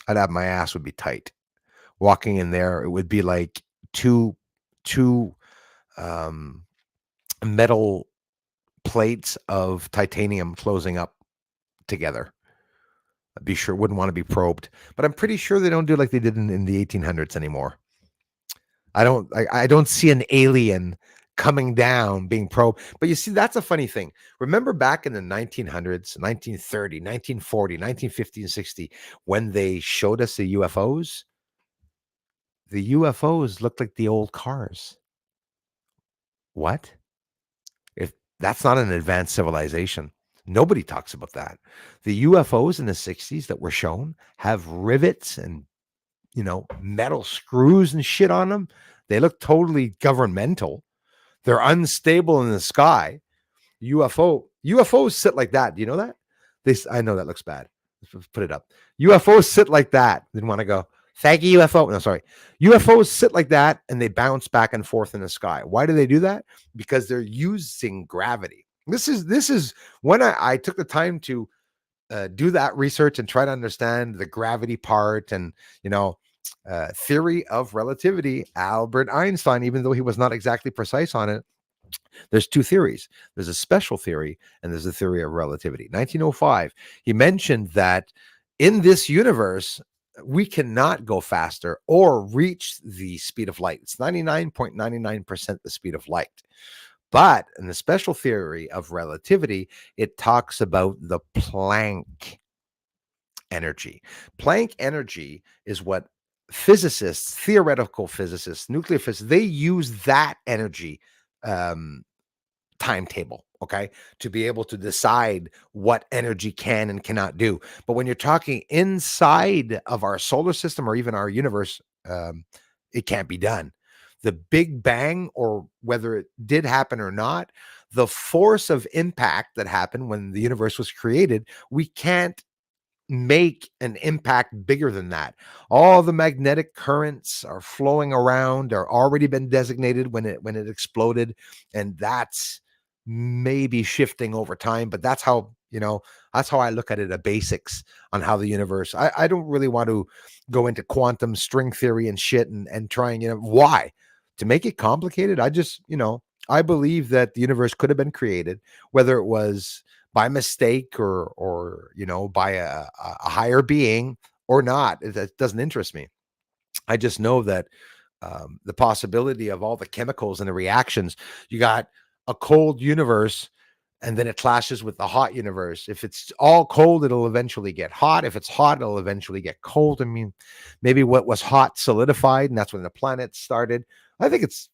I'd have, my ass would be tight. Walking in there, it would be like two um, metal plates of titanium closing up together. I'd be sure, wouldn't want to be probed, but I'm pretty sure they don't do like they did in the 1800s anymore. I don't see an alien coming down being probed. But you see, that's a funny thing. Remember back in the 1900s, 1930, 1940, 1950, and 60, when they showed us the UFOs? The UFOs looked like the old cars. What? If that's not an advanced civilization, nobody talks about that. The UFOs in the 60s that were shown have rivets and, metal screws and shit on them. They look totally governmental. They're unstable in the sky. UFOs sit like that. Do you know that? I know that looks bad. Let's put it up. UFOs sit like that. Didn't want to go, thank you, UFO. No, sorry. UFOs sit like that and they bounce back and forth in the sky. Why do they do that? Because they're using gravity. This is when I took the time to do that research and try to understand the gravity part and, theory of relativity. Albert Einstein, even though he was not exactly precise on it, there's two theories. There's a special theory and there's a theory of relativity. 1905, he mentioned that in this universe, we cannot go faster or reach the speed of light. It's 99.99% the speed of light. But in the special theory of relativity, it talks about the Planck energy. Planck energy is what physicists, theoretical physicists, nuclear physicists, they use that energy timetable, okay, to be able to decide what energy can and cannot do. But when you're talking inside of our solar system or even our universe, it can't be done. The Big Bang, or whether it did happen or not, the force of impact that happened when the universe was created, we can't make an impact bigger than that. All the magnetic currents are flowing around, are already been designated when it exploded, and that's maybe shifting over time, but that's how I look at it, a basics on how the universe. I don't really want to go into quantum string theory and shit and trying, why to make it complicated. I just, I believe that the universe could have been created, whether it was by mistake or by a higher being or not. It doesn't interest me. I just know that the possibility of all the chemicals and the reactions. You got a cold universe and then it clashes with the hot universe. If it's all cold, it'll eventually get hot. If it's hot, it'll eventually get cold. I mean, maybe what was hot solidified, and that's when the planets started. I think it's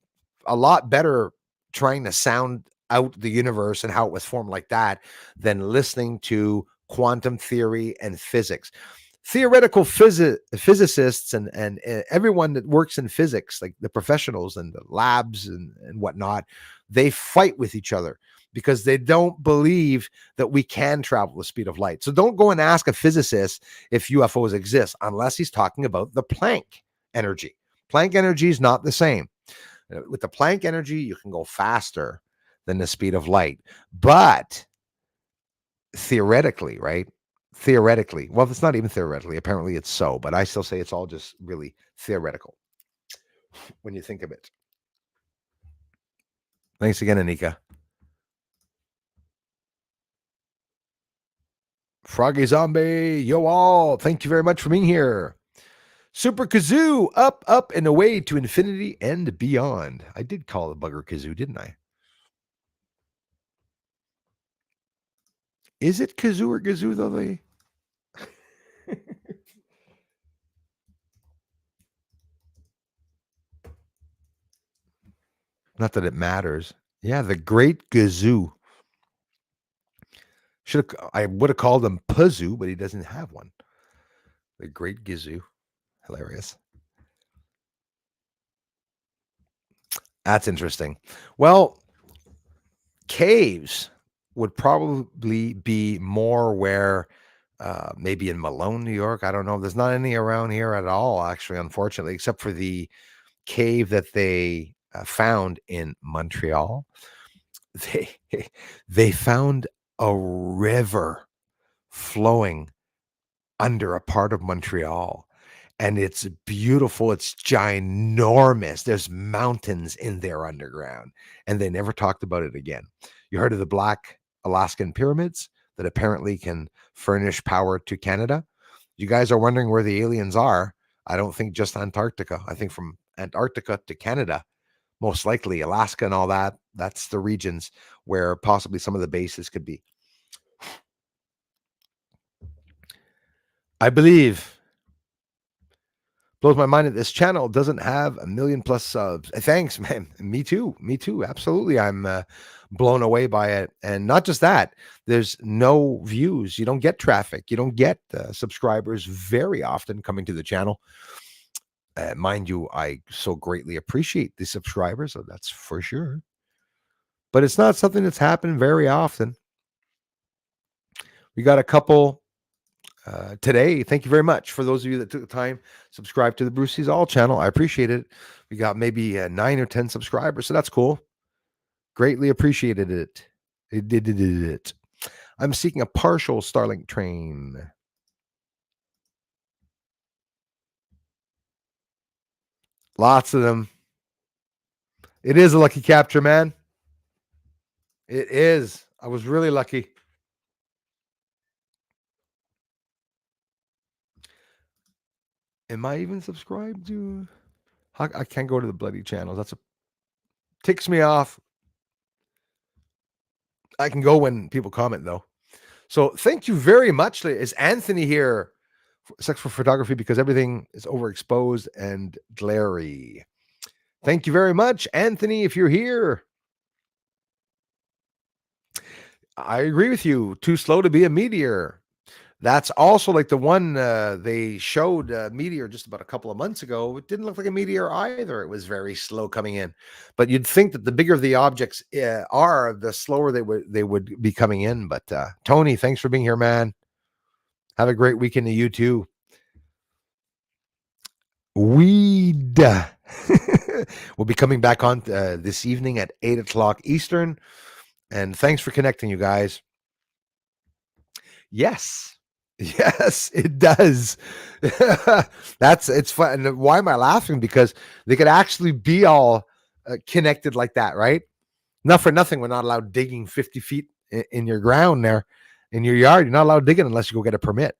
a lot better trying to sound out the universe and how it was formed like that than listening to quantum theory and physics. Theoretical physicists and everyone that works in physics, like the professionals and the labs and whatnot, they fight with each other because they don't believe that we can travel the speed of light. So don't go and ask a physicist if UFOs exist unless he's talking about the Planck energy. Planck energy is not the same. With the Planck energy, you can go faster than the speed of light. But theoretically, right? Theoretically, well, it's not even theoretically. Apparently it's so, but I still say it's all just really theoretical. when you think of it. Thanks again, Anika. Froggy Zombie, yo all, thank you very much for being here. Super Kazoo, up, up, and away to infinity and beyond. I did call it Bugger Kazoo, didn't I? Is it Kazoo or Gazoo, though? Not that it matters. Yeah, the Great Gazoo. I would have called him Pazoo, but he doesn't have one. The Great Gazoo. Hilarious. That's interesting. Well, caves would probably be more where maybe in Malone, New York. I don't know. There's not any around here at all, actually, unfortunately, except for the cave that they found in Montreal. They found a river flowing under a part of Montreal, and it's beautiful. It's ginormous. There's mountains in there underground, and they never talked about it again. You heard of the Black Alaskan pyramids that apparently can furnish power to Canada? You guys are wondering where the aliens are. I don't think just Antarctica. I think from Antarctica to Canada, most likely Alaska and all that. That's the regions where possibly some of the bases could be. I believe. Blows my mind that this channel doesn't have 1 million plus subs. Thanks, man. Me too. Me too. Absolutely. I'm blown away by it. And not just that, there's no views. You don't get traffic. You don't get subscribers very often coming to the channel. Mind you, I so greatly appreciate the subscribers, so that's for sure. But it's not something that's happened very often. We got a couple today. Thank you very much for those of you that took the time subscribe to the Bruce Sees All channel. I appreciate it. We got maybe 9 or 10 subscribers, so that's cool. Greatly appreciated it. It did it. I'm seeking a partial Starlink train. Lots of them. It is a lucky capture, man. It is. I was really lucky. Am I even subscribed to? I can't go to the bloody channels. That's ticks me off. I can go when people comment though. So thank you very much. Is Anthony here? Sex for photography because everything is overexposed and glary. Thank you very much, Anthony, if you're here. I agree with you. Too slow to be a meteor. That's also like the one they showed meteor just about a couple of months ago. It didn't look like a meteor either. It was very slow coming in. But you'd think that the bigger the objects are, the slower they would be coming in. But Tony, thanks for being here, man. Have a great weekend to you too. Weed. We'll be coming back on this evening at 8 o'clock Eastern. And thanks for connecting, you guys. Yes, it does. It's fun. And why am I laughing? Because they could actually be all connected like that, right? Not for nothing, we're not allowed digging 50 feet in your ground there in your yard. You're not allowed digging unless you go get a permit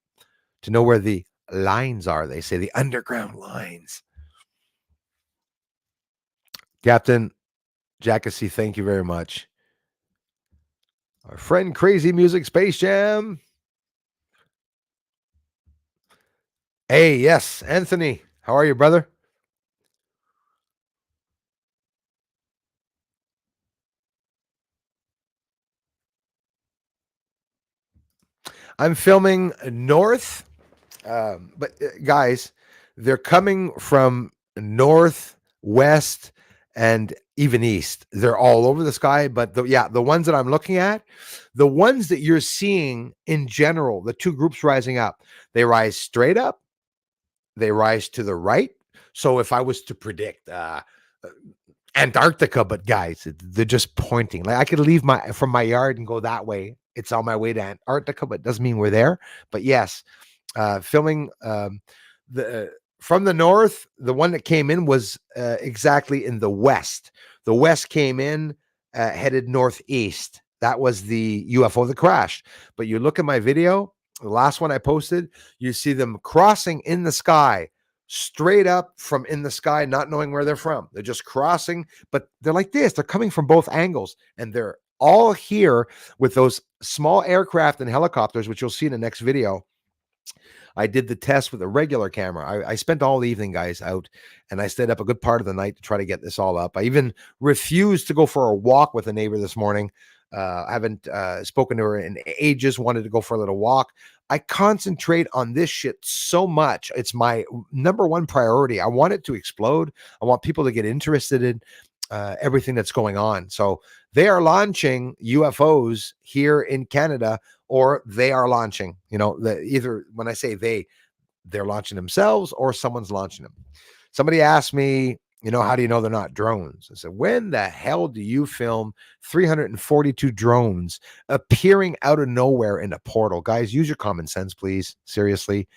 to know where the lines are. They say the underground lines. Captain Jackassy, thank you very much. Our friend Crazy Music Space Jam. Hey, yes, Anthony. How are you, brother? I'm filming north, but guys, they're coming from north, west, and even east. They're all over the sky, but the ones that I'm looking at, the ones that you're seeing in general, the two groups rising up, they rise straight up, they rise to the right. So if I was to predict Antarctica, but guys, they're just pointing. Like I could leave from my yard and go that way. It's on my way to Antarctica, but it doesn't mean we're there. But yes, filming the From the north, the one that came in was exactly in the west. The west came in, headed northeast. That was the UFO that crashed. But you look at my video, the last one I posted, you see them crossing in the sky, straight up from in the sky, not knowing where they're from. They're just crossing, but they're like this. They're coming from both angles, and they're all here with those small aircraft and helicopters, which you'll see in the next video. I did the test with a regular camera. I spent all the evening, guys, out, and I stayed up a good part of the night to try to get this all up. I even refused to go for a walk with a neighbor this morning. I haven't spoken to her in ages, wanted to go for a little walk. I concentrate on this shit so much. It's my number one priority. I want it to explode. I want people to get interested in everything that's going on. So they are launching UFOs here in Canada, or they are launching, either when I say they're launching themselves or someone's launching them. Somebody asked me, how do you know they're not drones? I said, when the hell do you film 342 drones appearing out of nowhere in a portal? Guys, use your common sense, please. Seriously.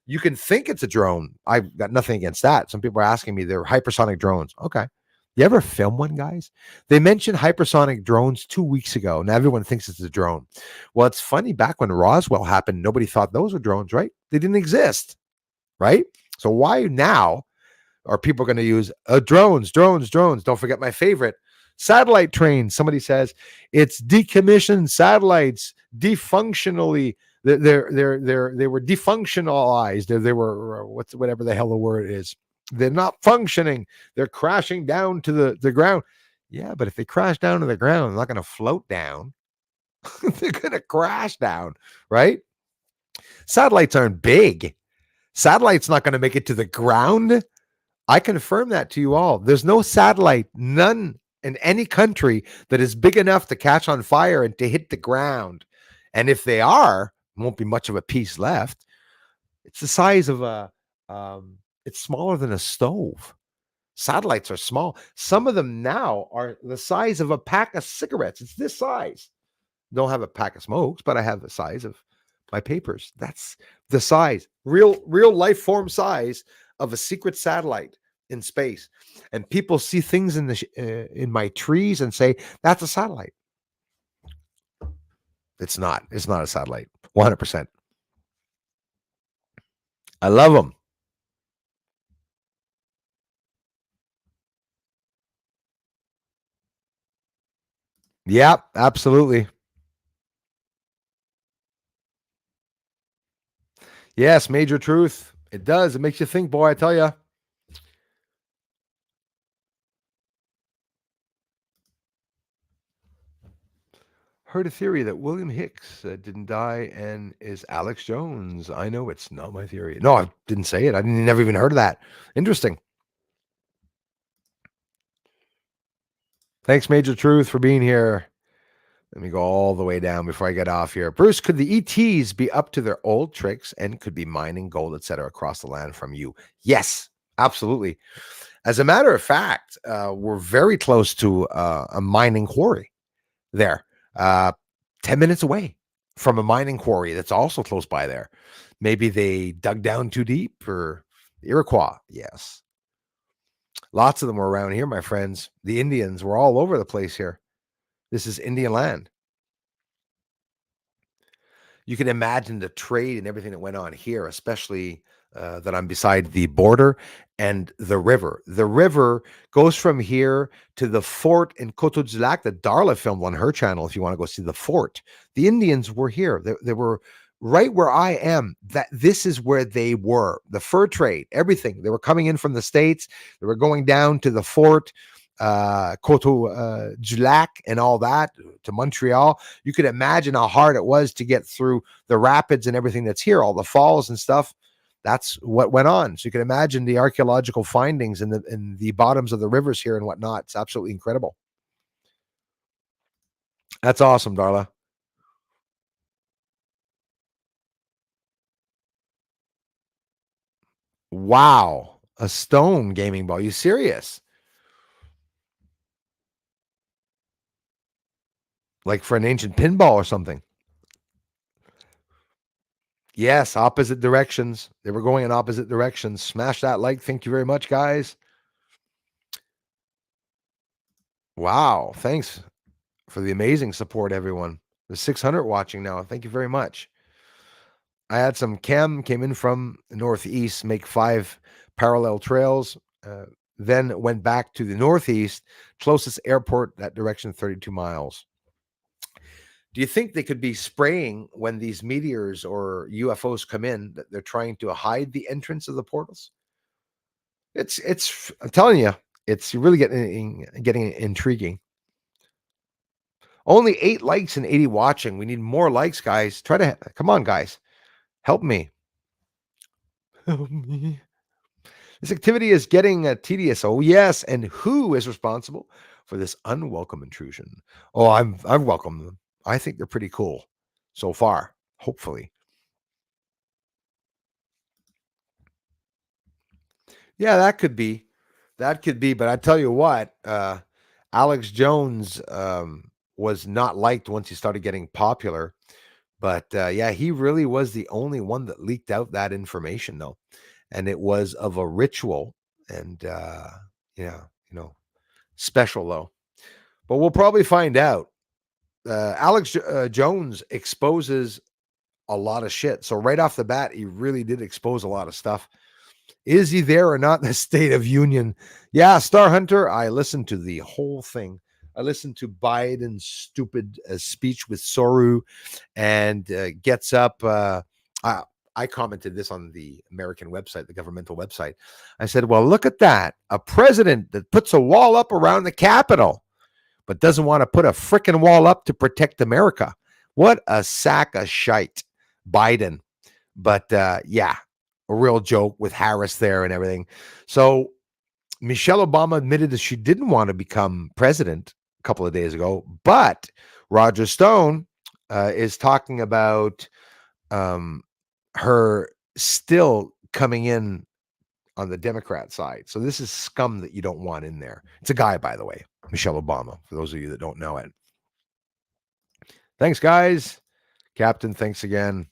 You can think it's a drone. I've got nothing against that. Some people are asking me, they're hypersonic drones. Okay. You ever film one, guys? They mentioned hypersonic drones 2 weeks ago. Now everyone thinks it's a drone. Well, it's funny. Back when Roswell happened, nobody thought those were drones, right? They didn't exist, right? So why now are people going to use drones? Don't forget my favorite, satellite trains. Somebody says it's decommissioned satellites, defunctionally. They were defunctionalized. They were whatever the hell the word is. They're not functioning. They're crashing down to the ground. Yeah, but if they crash down to the ground, they're not going to float down. They're going to crash down, right? Satellites aren't big. Satellites not going to make it to the ground. I confirm that to you all. There's no satellite, none in any country that is big enough to catch on fire and to hit the ground. And if they are, won't be much of a piece left. It's the size of it's smaller than a stove. Satellites are small. Some of them now are the size of a pack of cigarettes. It's this size. Don't have a pack of smokes, but I have the size of my papers. That's the size, real life form size of a secret satellite in space. And people see things in my trees and say, that's a satellite. It's not. It's not a satellite. 100%. I love them. Yeah, absolutely. Yes, major truth. It does. It makes you think, boy, I tell you. Heard a theory that William Hicks didn't die and is Alex Jones. I know it's not my theory. No, I didn't say it. I never even heard of that. Interesting. Thanks, Major Truth, for being here. Let me go all the way down before I get off here. Bruce, could the ETs be up to their old tricks and could be mining gold, etc., across the land from you? Yes, absolutely. As a matter of fact, we're very close to a mining quarry there, 10 minutes away from a mining quarry that's also close by there. Maybe they dug down too deep, or Iroquois. Yes. Lots of them were around here, my friends. The Indians were all over the place here. This is Indian land. You can imagine the trade and everything that went on here, especially that I'm beside the border and the river. The river goes from here to the fort in Coteau-du-Lac that Darla filmed on her channel. If you want to go see the fort, the Indians were here. They were right where I am. That this is where they were. The fur trade, everything. They were coming in from the States. They were going down to the fort, Coteau-du-Lac and all that, to Montreal. You could imagine how hard it was to get through the rapids and everything that's here, all the falls and stuff. That's what went on. So you can imagine the archaeological findings in the bottoms of the rivers here and whatnot. It's absolutely incredible. That's awesome, Darla. Wow. A stone gaming ball. You serious? Like for an ancient pinball or something? Yes, opposite directions. They were going in opposite directions. Smash that like. Thank you very much, guys. Wow. Thanks for the amazing support, everyone. There's 600 watching now. Thank you very much. I had some came in from the northeast, make 5 parallel trails, then went back to the northeast, closest airport, that direction, 32 miles. Do you think they could be spraying when these meteors or UFOs come in, that they're trying to hide the entrance of the portals? It's I'm telling you, it's really getting intriguing. Only 8 likes and 80 watching. We need more likes, guys. Come on, guys. Help me. Help me. This activity is getting tedious. Oh, yes. And who is responsible for this unwelcome intrusion? Oh, I've welcomed them. I think they're pretty cool so far, hopefully. Yeah, that could be. That could be. But I tell you what, Alex Jones was not liked once he started getting popular. But yeah, he really was the only one that leaked out that information, though. And it was of a ritual and, yeah, special, though. But we'll probably find out. Alex Jones exposes a lot of shit. So right off the bat, he really did expose a lot of stuff. Is he there or not in the State of Union? Yeah, Star Hunter, I listened to the whole thing. I listened to Biden's stupid speech with Soru and gets up. I commented this on the American website, the governmental website. I said, well, look at that. A president that puts a wall up around the Capitol, but doesn't want to put a freaking wall up to protect America. What a sack of shite, Biden. But yeah, a real joke with Harris there and everything. So Michelle Obama admitted that she didn't want to become president a couple of days ago, but Roger Stone is talking about her still coming in on the Democrat side. So this is scum that you don't want in there. It's a guy, by the way, Michelle Obama, for those of you that don't know it. Thanks, guys. Captain, thanks again.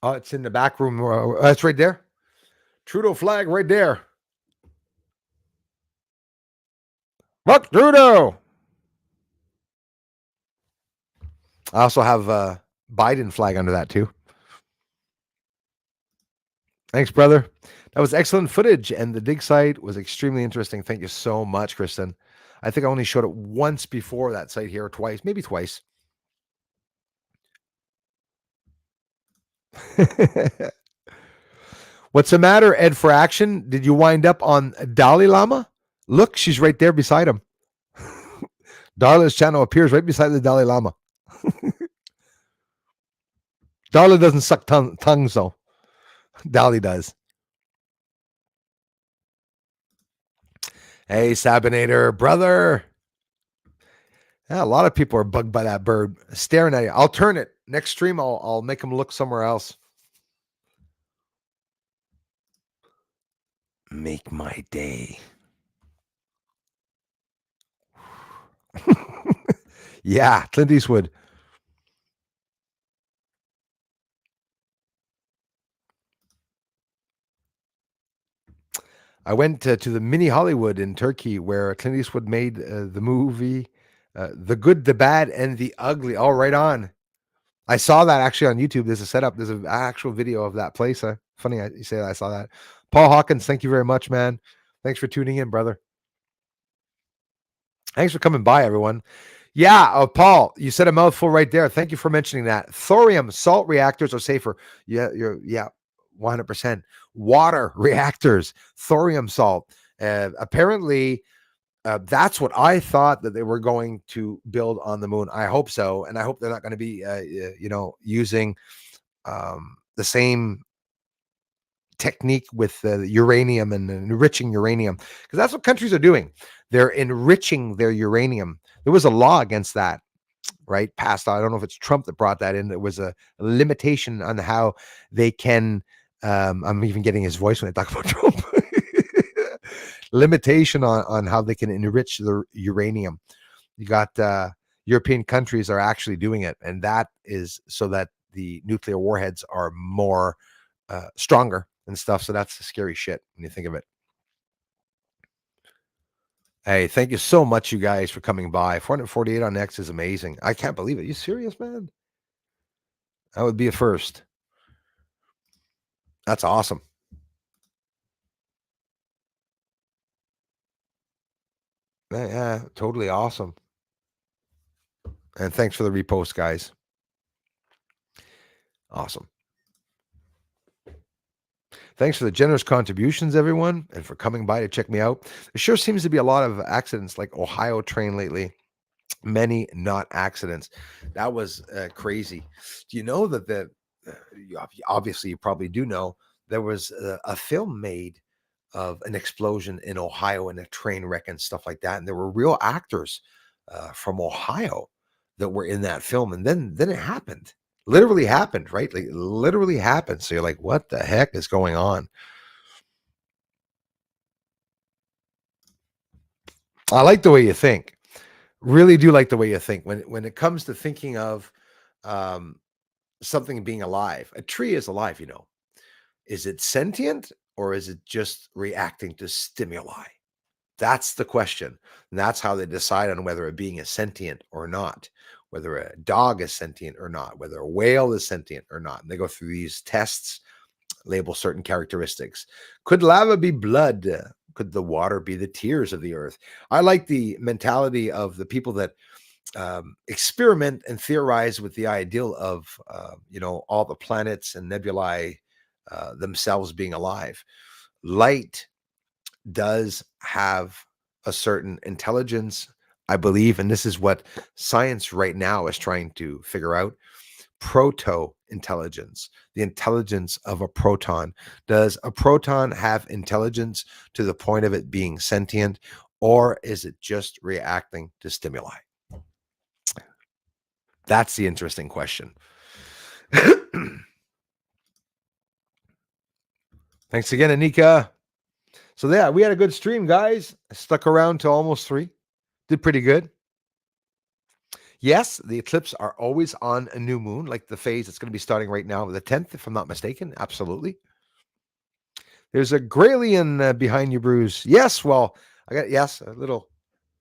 Oh, it's in the back room. That's right there. Trudeau flag right there. Look, Trudeau. I also have a Biden flag under that too. Thanks, brother. That was excellent footage, and the dig site was extremely interesting. Thank you so much, Kristen. I think I only showed it once before that site here, twice, maybe twice. What's the matter, Ed for Action? Did you wind up on Dalai Lama? Look, she's right there beside him. Darla's channel appears right beside the Dalai Lama. Darla doesn't suck tongues, though. Dali does. Hey, Sabinator, brother. Yeah, a lot of people are bugged by that bird staring at you. I'll turn it. Next stream, I'll make them look somewhere else. Make my day. Yeah, Clint Eastwood. I went to the mini Hollywood in Turkey where Clint Eastwood made the movie The Good, the Bad, and the Ugly. All right on. I saw that actually on YouTube. There's a setup. There's an actual video of that place. Funny you say that. I saw that. Paul Hawkins, thank you very much, man. Thanks for tuning in, brother. Thanks for coming by, everyone. Yeah, Paul, you said a mouthful right there. Thank you for mentioning that. Thorium salt reactors are safer. Yeah, 100%. Water reactors, thorium salt. Apparently, that's what I thought that they were going to build on the moon. I hope so, and I hope they're not going to be, using the same technique with uranium and enriching uranium, because that's what countries are doing. They're enriching their uranium. There was a law against that, right? Passed. I don't know if it's Trump that brought that in. There was a limitation on how they can. I'm even getting his voice when I talk about Trump. Limitation on how they can enrich the uranium. You got European countries are actually doing it, and that is so that the nuclear warheads are more stronger and stuff. So that's the scary shit when you think of it. Hey, thank you so much, you guys, for coming by. 448 on X is amazing. I can't believe it. You serious, man? That would be a first. That's awesome. Yeah, totally awesome. And thanks for the repost, guys. Awesome. Thanks for the generous contributions, everyone, and for coming by to check me out. There sure seems to be a lot of accidents like Ohio train lately. Many not accidents. That was crazy. Do you know that obviously you probably do know there was a film made of an explosion in Ohio and a train wreck and stuff like that, and there were real actors from Ohio that were in that film, and then it happened. Literally happened, right? Like literally happened. So you're like, what the heck is going on? I like the way you think. Really do like the way you think. When it comes to thinking of um, something being alive, a tree is alive, you know. Is it sentient or is it just reacting to stimuli? That's the question. And that's how they decide on whether a being is sentient or not, whether a dog is sentient or not, whether a whale is sentient or not. And they go through these tests, label certain characteristics. Could lava be blood? Could the water be the tears of the earth? I like the mentality of the people that experiment and theorize with the ideal of, all the planets and nebulae themselves being alive. Light does have a certain intelligence, I believe, and this is what science right now is trying to figure out. Proto intelligence, the intelligence of a proton. Does a proton have intelligence to the point of it being sentient, or is it just reacting to stimuli? That's the interesting question. Thanks again, Anika. So yeah, we had a good stream, guys. I stuck around to almost 3. Did pretty good. Yes, the eclipse are always on a new moon, like the phase that's going to be starting right now, the 10th, if I'm not mistaken. Absolutely. There's a Graylian behind you, Bruce. Yes, well, a little,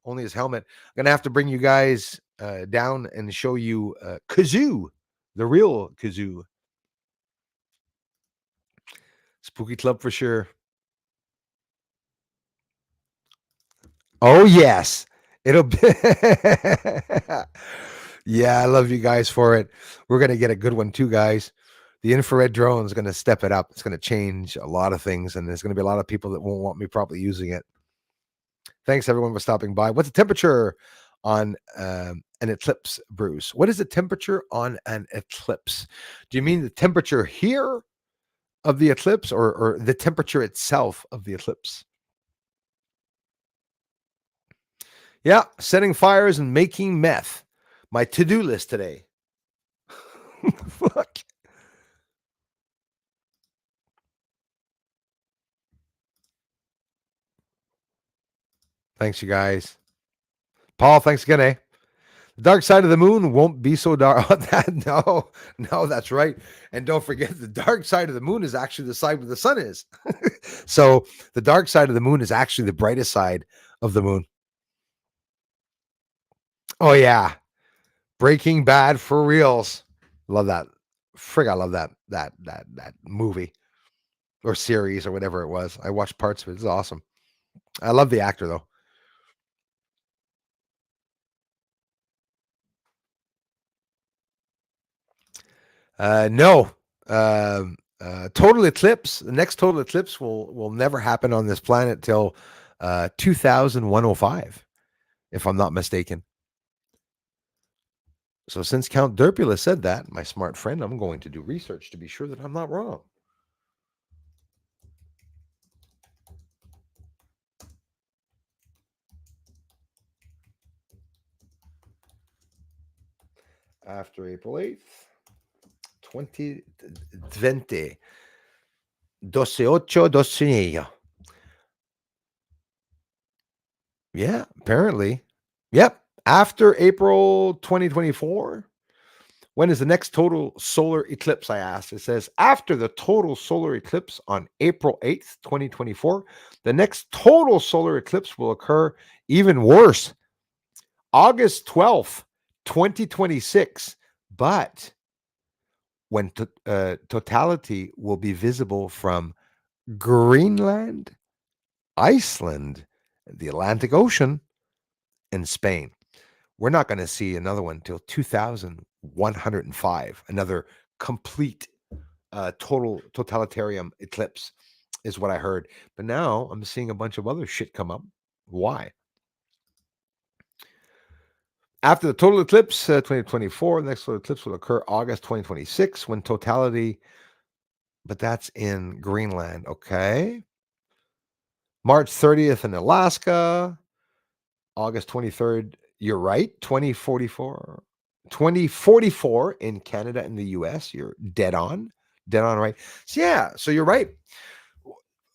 only his helmet. I'm going to have to bring you guys down and show you Kazoo, the real Kazoo. Spooky Club for sure. Oh, yes. It'll be. Yeah, I love you guys for it. We're going to get a good one too, guys. The infrared drone is going to step it up. It's going to change a lot of things, and there's going to be a lot of people that won't want me probably using it. Thanks, everyone, for stopping by. What's the temperature on an eclipse, Bruce? What is the temperature on an eclipse? Do you mean the temperature here of the eclipse or the temperature itself of the eclipse? Yeah, setting fires and making meth. My to-do list today. Fuck. Thanks, you guys. Paul, thanks again, eh? The dark side of the moon won't be so dark. No, that's right. And don't forget, the dark side of the moon is actually the side where the sun is. So the dark side of the moon is actually the brightest side of the moon. Oh, yeah. Breaking Bad for reals. Love that. Frig, I love that movie or series or whatever it was. I watched parts of it. It's awesome. I love the actor, though. No. Total eclipse. The next total eclipse will never happen on this planet till 2105, if I'm not mistaken. So since Count Derpula said that, my smart friend, I'm going to do research to be sure that I'm not wrong. After April 8th, 2020. 12. Yeah, apparently. Yep. After April 2024, when is the next total solar eclipse? I asked. It says after the total solar eclipse on April 8th, 2024, the next total solar eclipse will occur even worse, August 12th, 2026. But when totality will be visible from Greenland, Iceland, the Atlantic Ocean, and Spain. We're not going to see another one until 2105, another complete total totalitarian eclipse is what I heard. But now I'm seeing a bunch of other shit come up. Why? After the total eclipse, 2024, the next total eclipse will occur August 2026 when totality, but that's in Greenland. Okay. March 30th in Alaska, August 23rd. You're right. 2044 in Canada and the US. You're dead on right. So yeah, so you're right.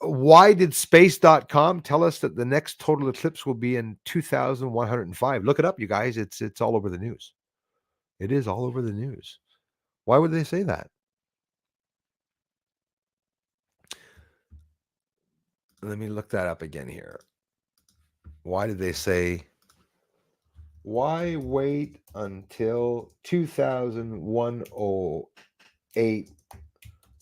Why did space.com tell us that the next total eclipse will be in 2105? Look it up, you guys. It's all over the news. It is all over the news. Why would they say that? Let me look that up again here. Why did they say, why wait until 2108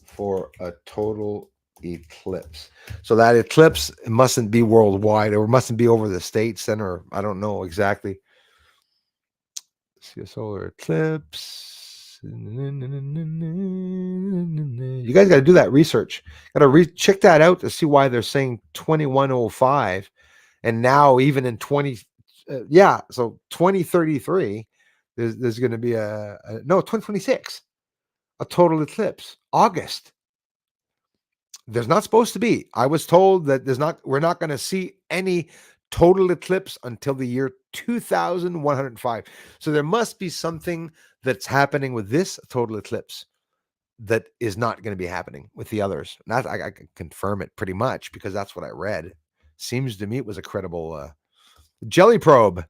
for a total eclipse? So that eclipse mustn't be worldwide, or mustn't be over the states then, or I don't know exactly. See a solar eclipse. You guys got to do that research. Got to check that out to see why they're saying 2105, and now even in 2033, there's going to be a 2026, a total eclipse, August. There's not supposed to be. I was told that we're not going to see any total eclipse until the year 2105. So there must be something that's happening with this total eclipse that is not going to be happening with the others. And that, I can confirm it pretty much because that's what I read. Seems to me it was a credible jelly probe.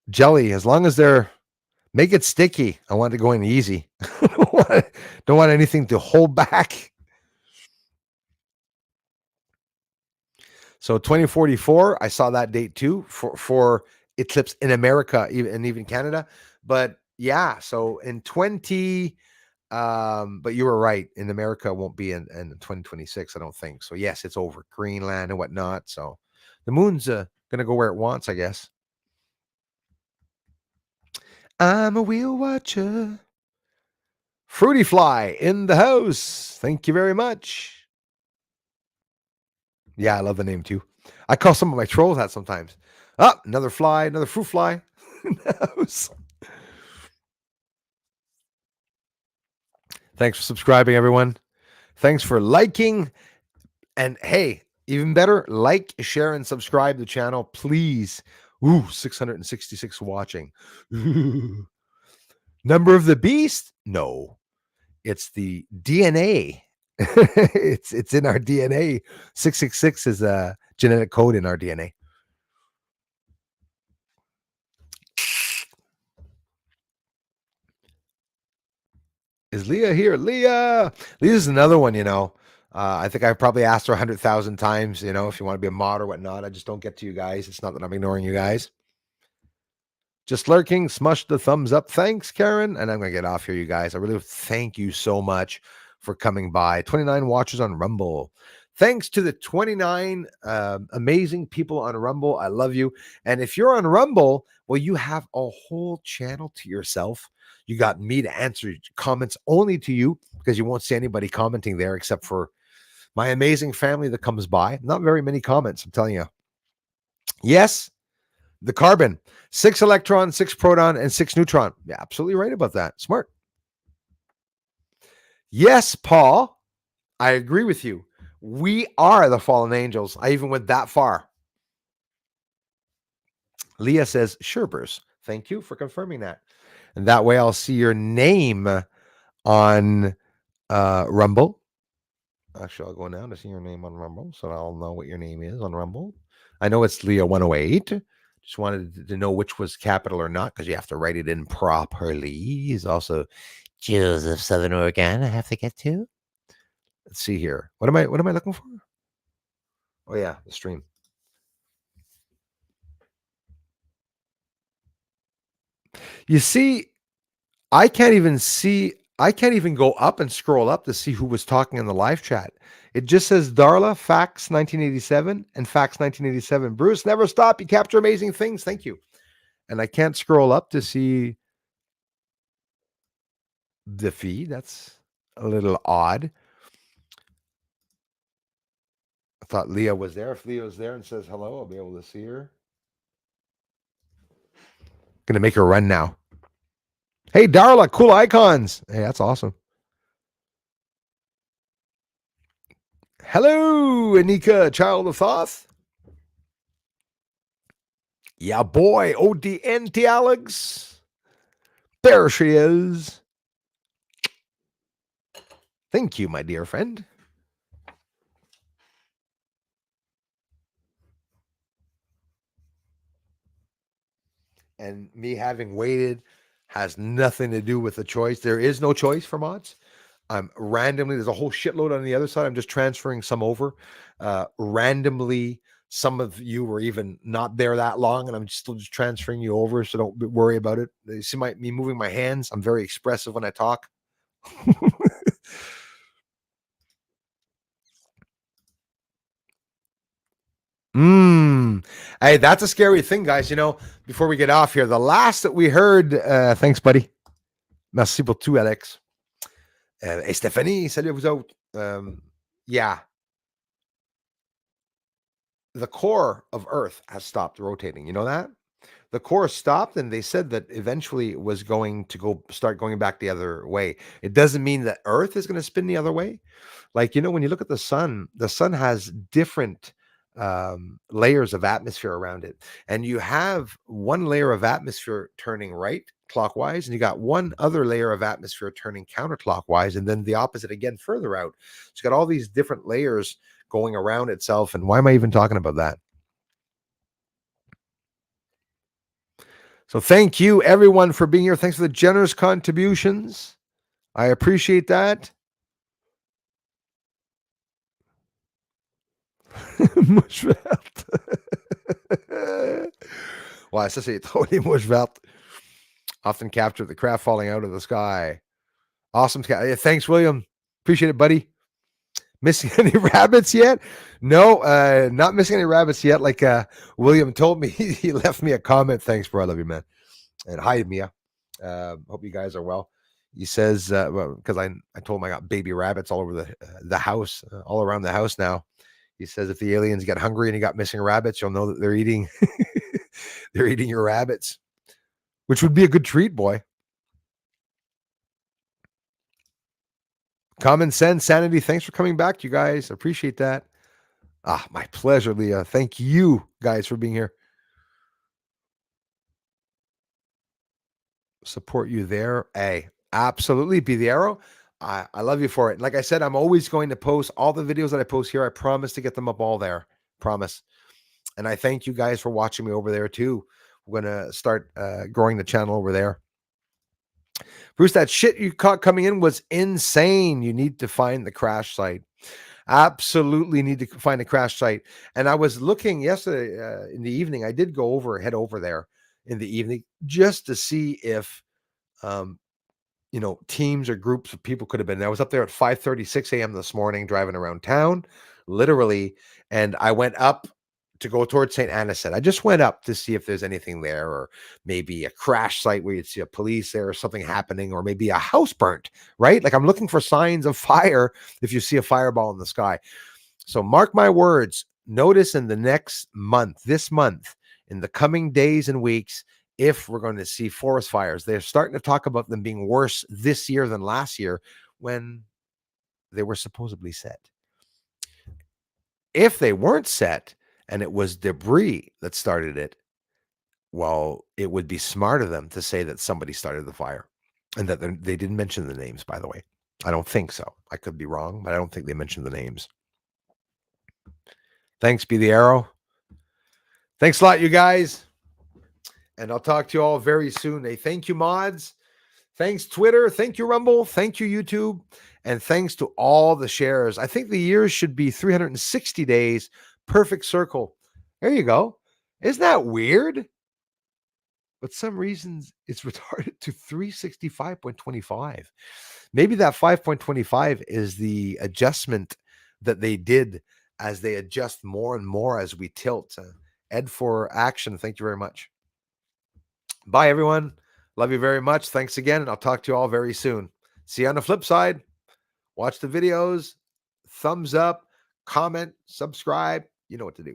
Jelly, as long as they're make it sticky. I want to go in easy. Don't want anything to hold back. So 2044, I saw that date too for eclipse in America and even Canada. But yeah, so in but you were right. In America, it won't be in 2026, I don't think. So yes, it's over Greenland and whatnot. So the moon's gonna go where it wants, I guess. I'm a wheel watcher. Fruity Fly in the house. Thank you very much. Yeah, I love the name too. I call some of my trolls that sometimes. Oh, another fly, another fruit fly in the house. Thanks for subscribing, everyone. Thanks for liking. And hey, even better, like, share, and subscribe to the channel, please. Ooh, 666 watching. Ooh. Number of the beast? No. It's the DNA. it's in our DNA. 666 is a genetic code in our DNA. Is Leah here? Leah's another one, I think I've probably asked her 100,000 times, if you want to be a mod or whatnot. I just don't get to you guys. It's not that I'm ignoring you guys. Just lurking, smush the thumbs up. Thanks, Karen. And I'm going to get off here, you guys. I really thank you so much for coming by. 29 watchers on Rumble. Thanks to the 29 amazing people on Rumble. I love you. And if you're on Rumble, well, you have a whole channel to yourself. You got me to answer comments only to you because you won't see anybody commenting there except for my amazing family that comes by. Not very many comments, I'm telling you. Yes, the carbon, 6 electron, 6 proton, and 6 neutron. Yeah, absolutely right about that. Smart. Yes, Paul, I agree with you. We are the fallen angels. I even went that far. Leah says, sure, Bruce. Thank you for confirming that. And that way I'll see your name on Rumble. Actually, I'll go down to see your name on Rumble, so I'll know what your name is on Rumble. I know it's Leah 108. Just wanted to know which was capital or not, because you have to write it in properly. He's also Joseph Southern Oregon. I have to get to. Let's see here. What am I looking for? Oh yeah, the stream. You see, I can't even go up and scroll up to see who was talking in the live chat. It just says Darla, Fax 1987, and Fax 1987. Bruce, never stop. You capture amazing things. Thank you. And I can't scroll up to see the feed. That's a little odd. I thought Leah was there. If Leah's there and says hello, I'll be able to see her. Gonna make her run now. Hey, Darla, cool icons. Hey, that's awesome. Hello, Anika, child of Thoth. Yeah, boy, ODNT Alex. There she is. Thank you, my dear friend. And me having waited has nothing to do with the choice. There is no choice for mods. I'm randomly, there's a whole shitload on the other side. I'm just transferring some over. Randomly, some of you were even not there that long, and I'm still just transferring you over, so don't worry about it. You see me moving my hands. I'm very expressive when I talk. Hey, that's a scary thing, guys. You know, before we get off here, the last that we heard, thanks, buddy. Merci pour tout, Alex. Et Stéphanie, salut à vous autres. Yeah. The core of Earth has stopped rotating. You know that? The core stopped, and they said that eventually it was going to start going back the other way. It doesn't mean that Earth is going to spin the other way. Like, you know, when you look at the sun has different layers of atmosphere around it. And you have one layer of atmosphere turning right clockwise, and you got one other layer of atmosphere turning counterclockwise, and then the opposite again further out. So you got all these different layers going around itself. And why am I even talking about that? So thank you, everyone, for being here. Thanks for the generous contributions. I appreciate that. Mouche verte. Ouais, ça, c'est trop les mouches vertes. Often capture the craft falling out of the sky. Awesome. Thanks, William. Appreciate it, buddy. Missing any rabbits yet? No, not missing any rabbits yet. Like William told me, he left me a comment. Thanks, bro. I love you, man. And hi, Mia. Hope you guys are well. He says, because I told him I got baby rabbits all over the house, all around the house now. He says if the aliens get hungry and you got missing rabbits, you'll know that they're eating they're eating your rabbits, which would be a good treat, boy. Common sense, sanity. Thanks for coming back, you guys. Appreciate that. My pleasure, Leah. Thank you guys for being here. Support you there. Hey, absolutely. Be the arrow. I love you for it. Like I said, I'm always going to post all the videos that I post here. I promise to get them up all there. Promise. And I thank you guys for watching me over there too. We're going to start growing the channel over there. Bruce, that shit you caught coming in was insane. You need to find the crash site. Absolutely need to find a crash site. And I was looking yesterday in the evening. I did head over there in the evening just to see if teams or groups of people could have been. I was up there at 5:36 a.m. this morning, driving around town, literally, and I went up to go towards St. Anisette. I just went up to see if there's anything there, or maybe a crash site where you'd see a police there or something happening, or maybe a house burnt, right? Like I'm looking for signs of fire if you see a fireball in the sky. So mark my words, notice in the next month, this month, in the coming days and weeks, if we're going to see forest fires. They're starting to talk about them being worse this year than last year when they were supposedly set. If they weren't set and it was debris that started it, well, it would be smart of them to say that somebody started the fire, and that they didn't mention the names, by the way. I don't think so. I could be wrong, but I don't think they mentioned the names. Thanks, Be the Arrow. Thanks a lot, you guys. And I'll talk to you all very soon. Hey, thank you, mods. Thanks, Twitter. Thank you, Rumble. Thank you, YouTube. And thanks to all the shares. I think the years should be 360 days. Perfect circle. There you go. Isn't that weird? But some reasons it's retarded to 365.25. Maybe that 5.25 is the adjustment that they did as they adjust more and more as we tilt. Ed for action. Thank you very much. Bye, everyone. Love you very much. Thanks again. And I'll talk to you all very soon. See you on the flip side. Watch the videos. Thumbs up, comment, subscribe. You know what to do.